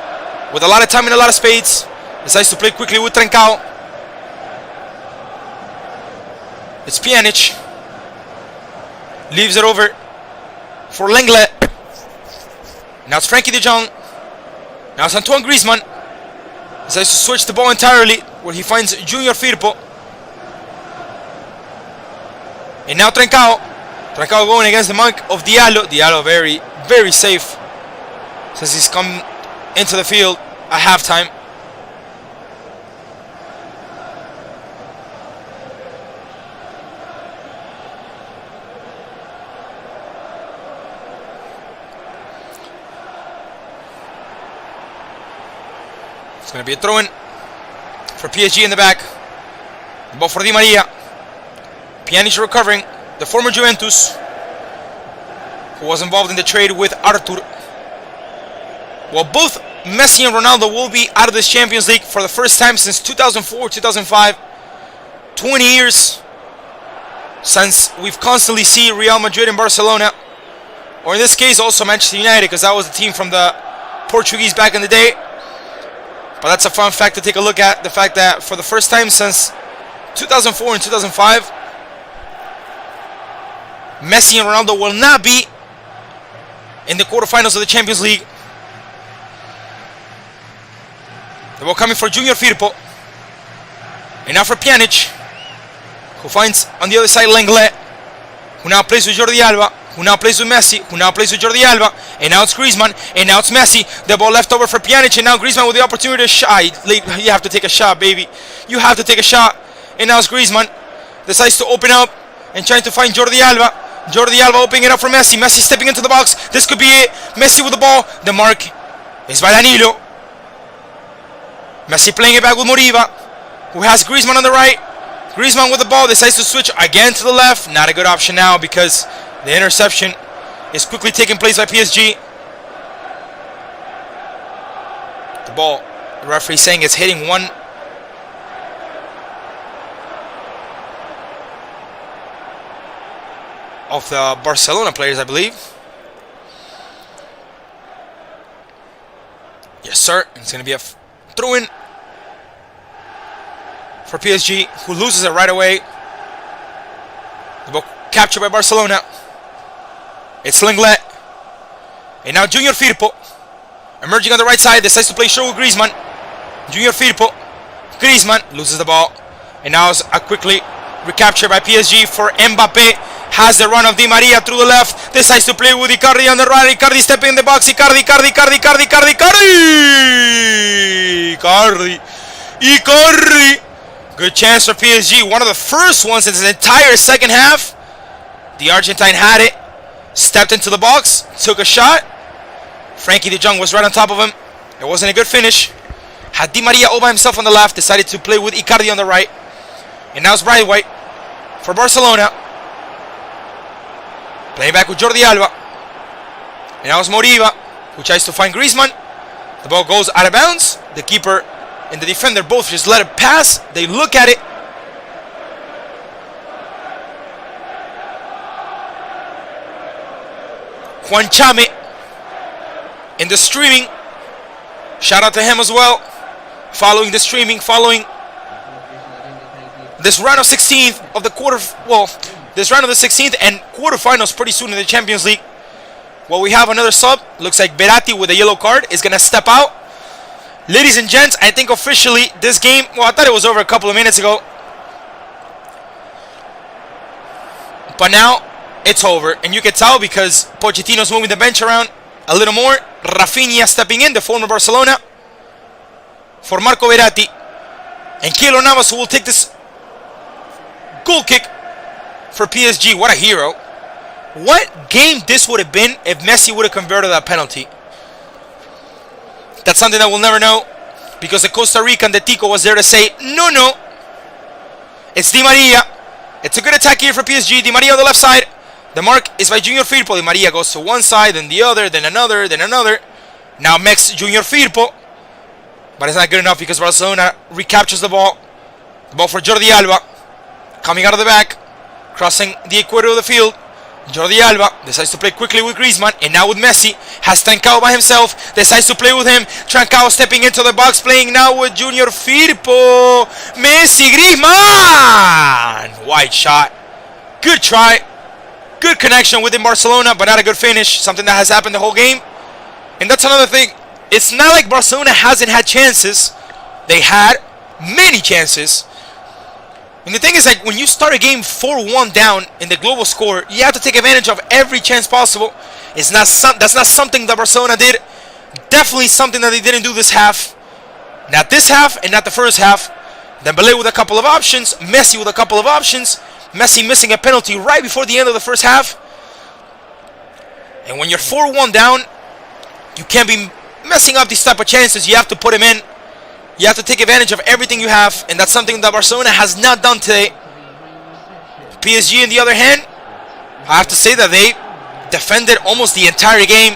with a lot of time and a lot of space. Decides to play quickly with Trincao. It's Pjanic. Leaves it over for Lenglet. Now it's Frankie de Jong. Now it's Antoine Griezmann. Decides to switch the ball entirely, where he finds Junior Firpo. And now Trincao. Trincao going against the mark of Diallo. Diallo very, very safe since he's come into the field at halftime. It's going to be a throw-in for PSG in the back. The ball for Di Maria. Pjanic recovering. The former Juventus. who was involved in the trade with Artur. Well, both Messi and Ronaldo will be out of this Champions League for the first time since 2004, 2005. 20 years since we've constantly seen Real Madrid and Barcelona, or in this case also Manchester United, because that was the team from the Portuguese back in the day. But that's a fun fact to take a look at, the fact that for the first time since 2004 and 2005, Messi and Ronaldo will not be in the quarterfinals of the Champions League. The ball coming for Junior Firpo. And now for Pjanic, who finds on the other side Lenglet, who now plays with Jordi Alba, who now plays with Messi, who now plays with Jordi Alba, and now it's Griezmann, and now it's Messi. The ball left over for Pjanic, and now Griezmann with the opportunity to shot. You have to take a shot, baby. You have to take a shot. And now it's Griezmann. Decides to open up and trying to find Jordi Alba. Jordi Alba opening it up for Messi. Messi stepping into the box. This could be it. Messi with the ball. The mark is by Danilo. Messi playing it back with Moriba, who has Griezmann on the right. Griezmann with the ball decides to switch again to the left. Not a good option now because the interception is quickly taking place by PSG. The ball, the referee saying it's hitting one of the Barcelona players, I believe. Yes, sir. It's going to be a throw-in for PSG, who loses it right away. The ball captured by Barcelona. It's Lenglet. And now Junior Firpo, emerging on the right side, decides to play short with Griezmann. Junior Firpo. Griezmann loses the ball. And now it's a quickly recaptured by PSG for Mbappe. Has the run of Di Maria through the left. Decides to play with Icardi on the right. Icardi stepping in the box. Icardi. Good chance for PSG. One of the first ones in the entire second half. The Argentine had it. Stepped into the box. Took a shot. Frankie de Jong was right on top of him. It wasn't a good finish. Had Di Maria all by himself on the left. Decided to play with Icardi on the right. And now it's Bright White for Barcelona. Playing back with Jordi Alba. And now it's Moriba, who tries to find Griezmann. The ball goes out of bounds. The keeper and the defender both just let it pass. They look at it. Juan Chame in the streaming. Shout out to him as well. Following the streaming, following this round of 16th of the this round of the 16th and quarterfinals pretty soon in the Champions League. Well, we have another sub. Looks like Berati with a yellow card is going to step out. Ladies and gents, I think officially this game, well, I thought it was over a couple of minutes ago, but now it's over. And you can tell because Pochettino's moving the bench around a little more. Rafinha stepping in, the former Barcelona, for Marco Verratti. And Keylor Navas, who will take this goal kick for PSG. What a hero. What game this would have been if Messi would have converted that penalty. That's something that we'll never know, because the Costa Rican, the Tico, was there to say, no. It's Di Maria. It's a good attack here for PSG. Di Maria on the left side. The mark is by Junior Firpo. Di Maria goes to one side, then the other, then another, then another. Now makes Junior Firpo. But it's not good enough because Barcelona recaptures the ball. The ball for Jordi Alba. Coming out of the back. Crossing the equator of the field. Jordi Alba decides to play quickly with Griezmann, and now with Messi. Has Trincao by himself. Decides to play with him. Trincao stepping into the box, playing now with Junior Firpo. Messi, Griezmann! Wide shot. Good try. Good connection within Barcelona, but not a good finish. Something that has happened the whole game. And that's another thing. It's not like Barcelona hasn't had chances. They had many chances. And the thing is, like, when you start a game 4-1 down in the global score, you have to take advantage of every chance possible. That's not something that Barcelona did. Definitely something that they didn't do this half. Not this half and not the first half. Dembélé with a couple of options. Messi with a couple of options. Messi missing a penalty right before the end of the first half. And when you're 4-1 down, you can't be messing up these type of chances. You have to put them in. You have to take advantage of everything you have, and that's something that Barcelona has not done today. PSG, on the other hand, I have to say that they defended almost the entire game.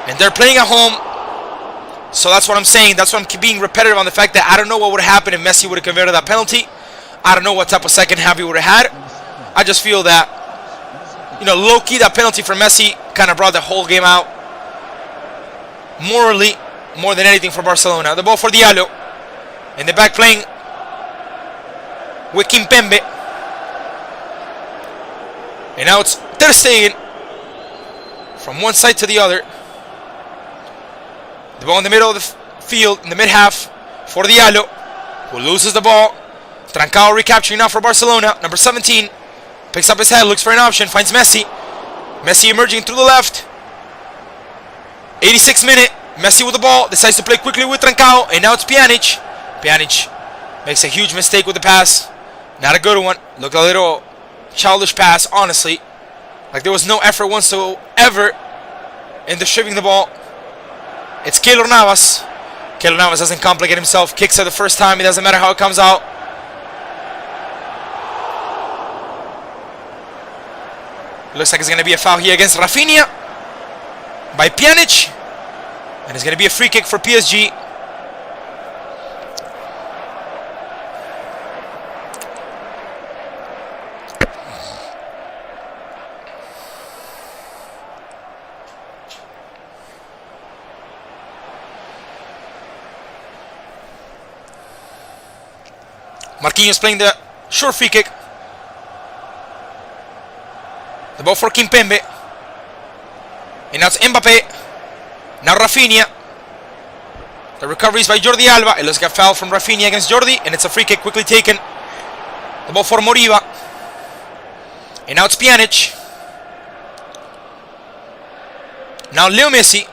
And they're playing at home. So that's what I'm saying. That's why I'm being repetitive on the fact that I don't know what would have happened if Messi would have converted that penalty. I don't know what type of second half he would have had. I just feel that, you know, low-key, that penalty for Messi kind of brought the whole game out. Morally, more than anything for Barcelona. The ball for Diallo. In the back playing with Kimpembe. And now it's Ter Stegen. From one side to the other. The ball in the middle of the field, in the mid-half, for Diallo, who loses the ball. Trancao recapturing now for Barcelona. Number 17 picks up his head, looks for an option, finds Messi. Messi emerging through the left. 86th minute. Messi with the ball, decides to play quickly with Trancao, and now it's Pjanic. Pjanic makes a huge mistake with the pass. Not a good one. Looked a little childish pass, honestly. Like there was no effort whatsoever in distributing the ball. It's Keylor Navas. Keylor Navas doesn't complicate himself. Kicks it the first time. It doesn't matter how it comes out. Looks like it's going to be a foul here against Rafinha by Pjanic. And it's going to be a free kick for PSG. Marquinhos playing the short free kick. The ball for Kimpembe. And now it's Mbappe. Now Rafinha. The recovery is by Jordi Alba. It looks like a foul from Rafinha against Jordi. And it's a free kick quickly taken. The ball for Moriba. And now it's Pjanic. Now Leo Messi.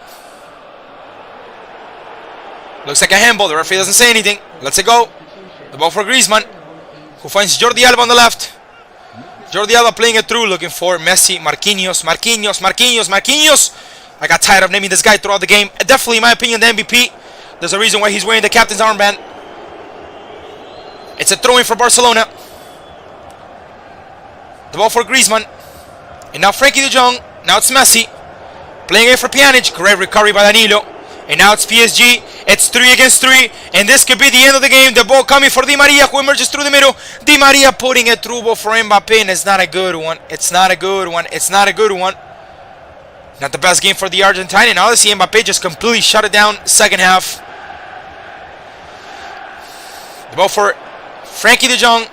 Looks like a handball. The referee doesn't say anything. Let's it go. The ball for Griezmann, who finds Jordi Alba on the left. Jordi Alba playing it through, looking for Messi, Marquinhos. I got tired of naming this guy throughout the game. Definitely, in my opinion, the MVP. There's a reason why he's wearing the captain's armband. It's a throw-in for Barcelona. The ball for Griezmann. And now Frankie de Jong. Now it's Messi. Playing it for Pjanic. Great recovery by Danilo. And now it's PSG. It's 3 against 3. And this could be the end of the game. The ball coming for Di Maria, who emerges through the middle. Di Maria putting it through ball for Mbappe. And it's not a good one. It's not a good one. It's not a good one. Not the best game for the Argentine. And obviously Mbappe just completely shut it down second half. The ball for Frankie de Jong.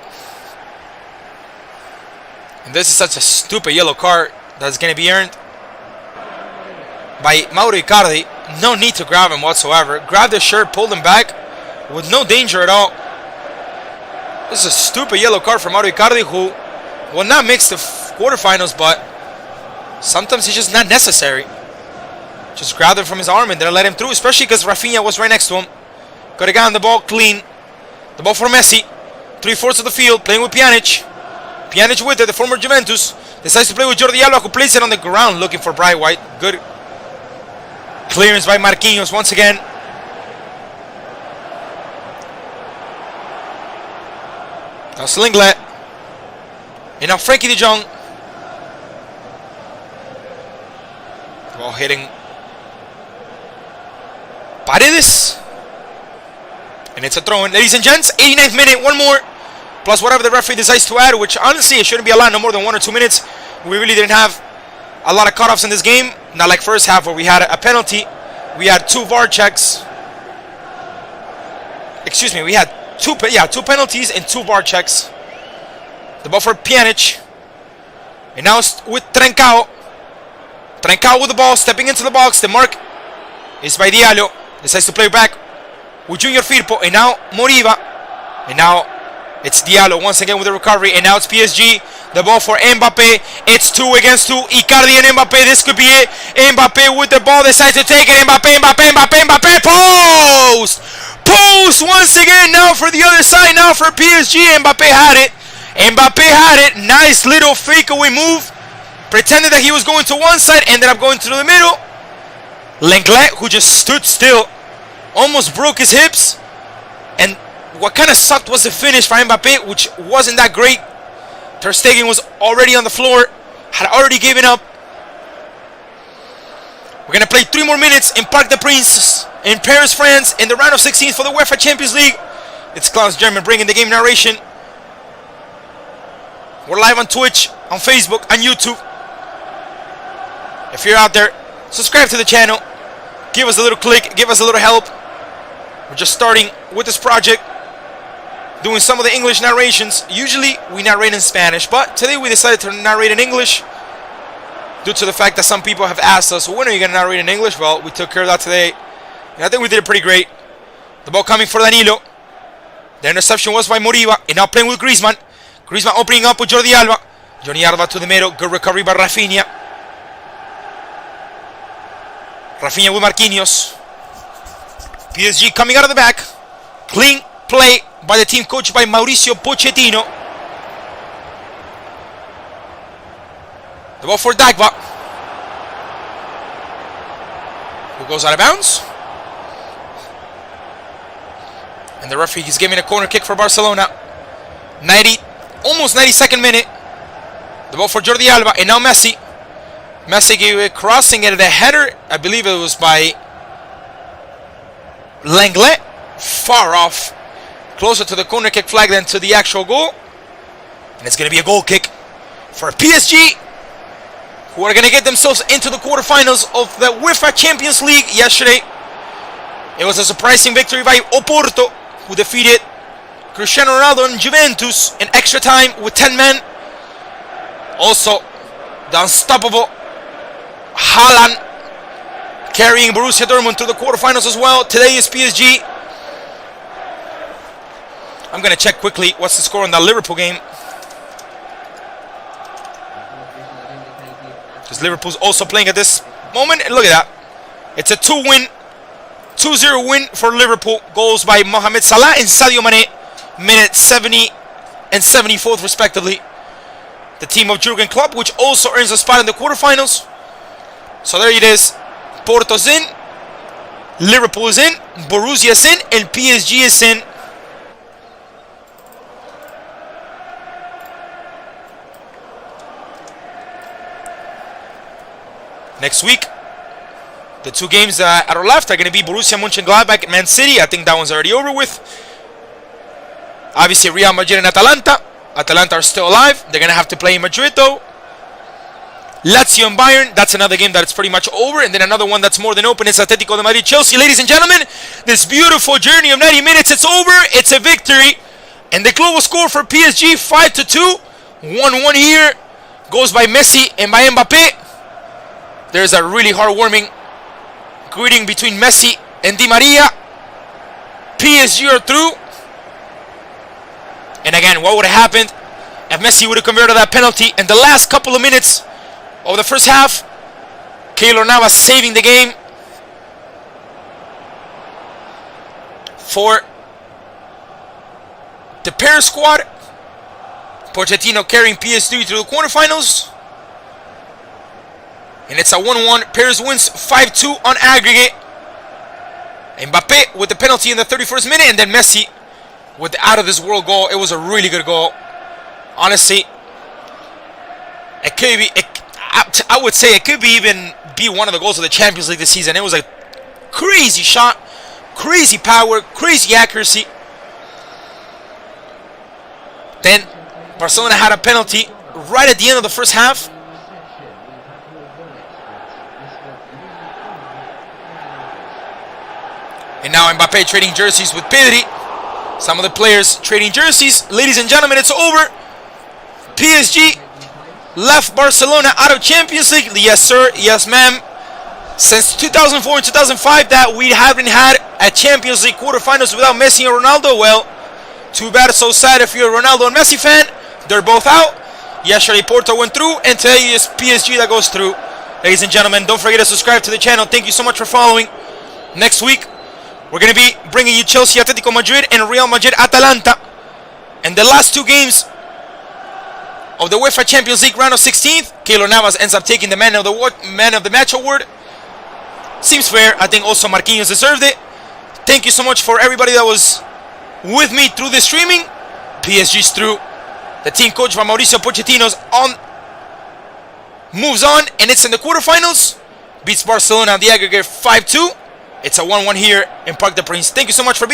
And this is such a stupid yellow card that's going to be earned by Mauro Icardi. No need to grab him whatsoever. Grabbed his shirt, pulled him back with no danger at all. This is a stupid yellow card for Mauro Icardi, who will not mix the quarterfinals, but sometimes it's just not necessary. Just grabbed him from his arm and then let him through, especially because Rafinha was right next to him. Could have gotten the ball clean. The ball for Messi. 3/4 of the field, playing with Pjanic. Pjanic with it, the former Juventus. Decides to play with Jordi Alba, who plays it on the ground, looking for Bright White. Good clearance by Marquinhos once again. Now Slinglet. And now Frankie de Jong. Ball hitting Paredes. And it's a throw-in. Ladies and gents, 89th minute, one more. Plus whatever the referee decides to add, which honestly it shouldn't be a lot, no more than 1 or 2 minutes. We really didn't have a lot of cutoffs in this game. Not like first half where we had a penalty. We had 2 VAR checks. Excuse me, we had two penalties and 2 VAR checks. The ball for Pjanic. And now it's with Trancao. Trancao with the ball, stepping into the box. The mark is by Diallo. Decides to play back with Junior Firpo. And now Moriba. And now it's Diallo once again with the recovery. And now it's PSG. The ball for Mbappe. It's 2 against 2. Icardi and Mbappe. This could be it. Mbappe with the ball. Decides to take it. Mbappe. Post! Post once again. Now for the other side. Now for PSG. Mbappe had it. Nice little fake away move. Pretended that he was going to one side. Ended up going to the middle. Lenglet, who just stood still, almost broke his hips. And what kind of sucked was the finish for Mbappe, which wasn't that great. Ter Stegen was already on the floor. had already given up. We're going to play 3 more minutes in Parc des Princes in Paris, France, in the round of 16 for the UEFA Champions League. It's Klaus German bringing the game narration. We're live on Twitch, on Facebook, on YouTube. If you're out there, subscribe to the channel. Give us a little click, give us a little help. We're just starting with this project, doing some of the English narrations. Usually we narrate in Spanish, but today we decided to narrate in English due to the fact that some people have asked us, when are you going to narrate in English? Well, we took care of that today, and I think we did it pretty great. The ball coming for Danilo. The interception was by Moriba, and now playing with Griezmann. Griezmann opening up with Jordi Alba. Jordi Alba to the middle, good recovery by Rafinha. Rafinha with Marquinhos. PSG coming out of the back. Clean play by the team coached by Mauricio Pochettino. The ball for Dagba, who goes out of bounds. And the referee is giving a corner kick for Barcelona. Almost 92nd minute. The ball for Jordi Alba, and now Messi. Messi gave a crossing and a header. I believe it was by Lenglet. Far off. Closer to the corner kick flag than to the actual goal. And it's going to be a goal kick for PSG, who are going to get themselves into the quarterfinals of the UEFA Champions League yesterday. It was a surprising victory by Oporto, who defeated Cristiano Ronaldo and Juventus in extra time with 10 men. Also, the unstoppable Haaland carrying Borussia Dortmund to the quarterfinals as well. Today is PSG. I'm going to check quickly what's the score on that Liverpool game, because Liverpool's also playing at this moment. And look at that. It's a 2-0 win for Liverpool. Goals by Mohamed Salah and Sadio Mane, minute 70 and 74th respectively. The team of Jurgen Klopp, which also earns a spot in the quarterfinals. So there it is. Porto's in, Liverpool is in, Borussia is in, and PSG is in. Next week, the 2 games that are left are going to be Borussia Mönchengladbach and Man City. I think that one's already over with. Obviously, Real Madrid and Atalanta. Atalanta are still alive. They're going to have to play in Madrid, though. Lazio and Bayern. That's another game that it's pretty much over. And then another one that's more than open is Atletico de Madrid, Chelsea. Ladies and gentlemen, this beautiful journey of 90 minutes, it's over. It's a victory. And the global score for PSG, 5-2. 1-1 here. Goes by Messi and by Mbappe. There's a really heartwarming greeting between Messi and Di Maria. PSG are through. And again, what would have happened if Messi would have converted that penalty in the last couple of minutes of the first half? Keylor Navas saving the game for the Paris squad. Pochettino carrying PSG through the quarterfinals. And it's a 1-1. Paris wins 5-2 on aggregate. Mbappe with the penalty in the 31st minute. And then Messi with the out-of-this-world goal. It was a really good goal. Honestly, it could be, I would say it could be even be one of the goals of the Champions League this season. It was a crazy shot. Crazy power. Crazy accuracy. Then Barcelona had a penalty right at the end of the first half. And now Mbappe trading jerseys with Pedri. Some of the players trading jerseys. Ladies and gentlemen, it's over. PSG left Barcelona out of Champions League. Yes, sir. Yes, ma'am. Since 2004 and 2005 that we haven't had a Champions League quarterfinals without Messi and Ronaldo. Well, too bad, so sad if you're a Ronaldo and Messi fan. They're both out. Yesterday, Porto went through, and today is PSG that goes through. Ladies and gentlemen, don't forget to subscribe to the channel. Thank you so much for following. Next week, we're going to be bringing you Chelsea, Atletico Madrid, and Real Madrid, Atalanta. And the last 2 games of the UEFA Champions League round of 16th, Keylor Navas ends up taking the man of the match award. Seems fair. I think also Marquinhos deserved it. Thank you so much for everybody that was with me through the streaming. PSG's through. The team coach by Mauricio Pochettino's on moves on, and it's in the quarterfinals. Beats Barcelona on the aggregate 5-2. It's a 1-1 here in Parc des Princes. Thank you so much for being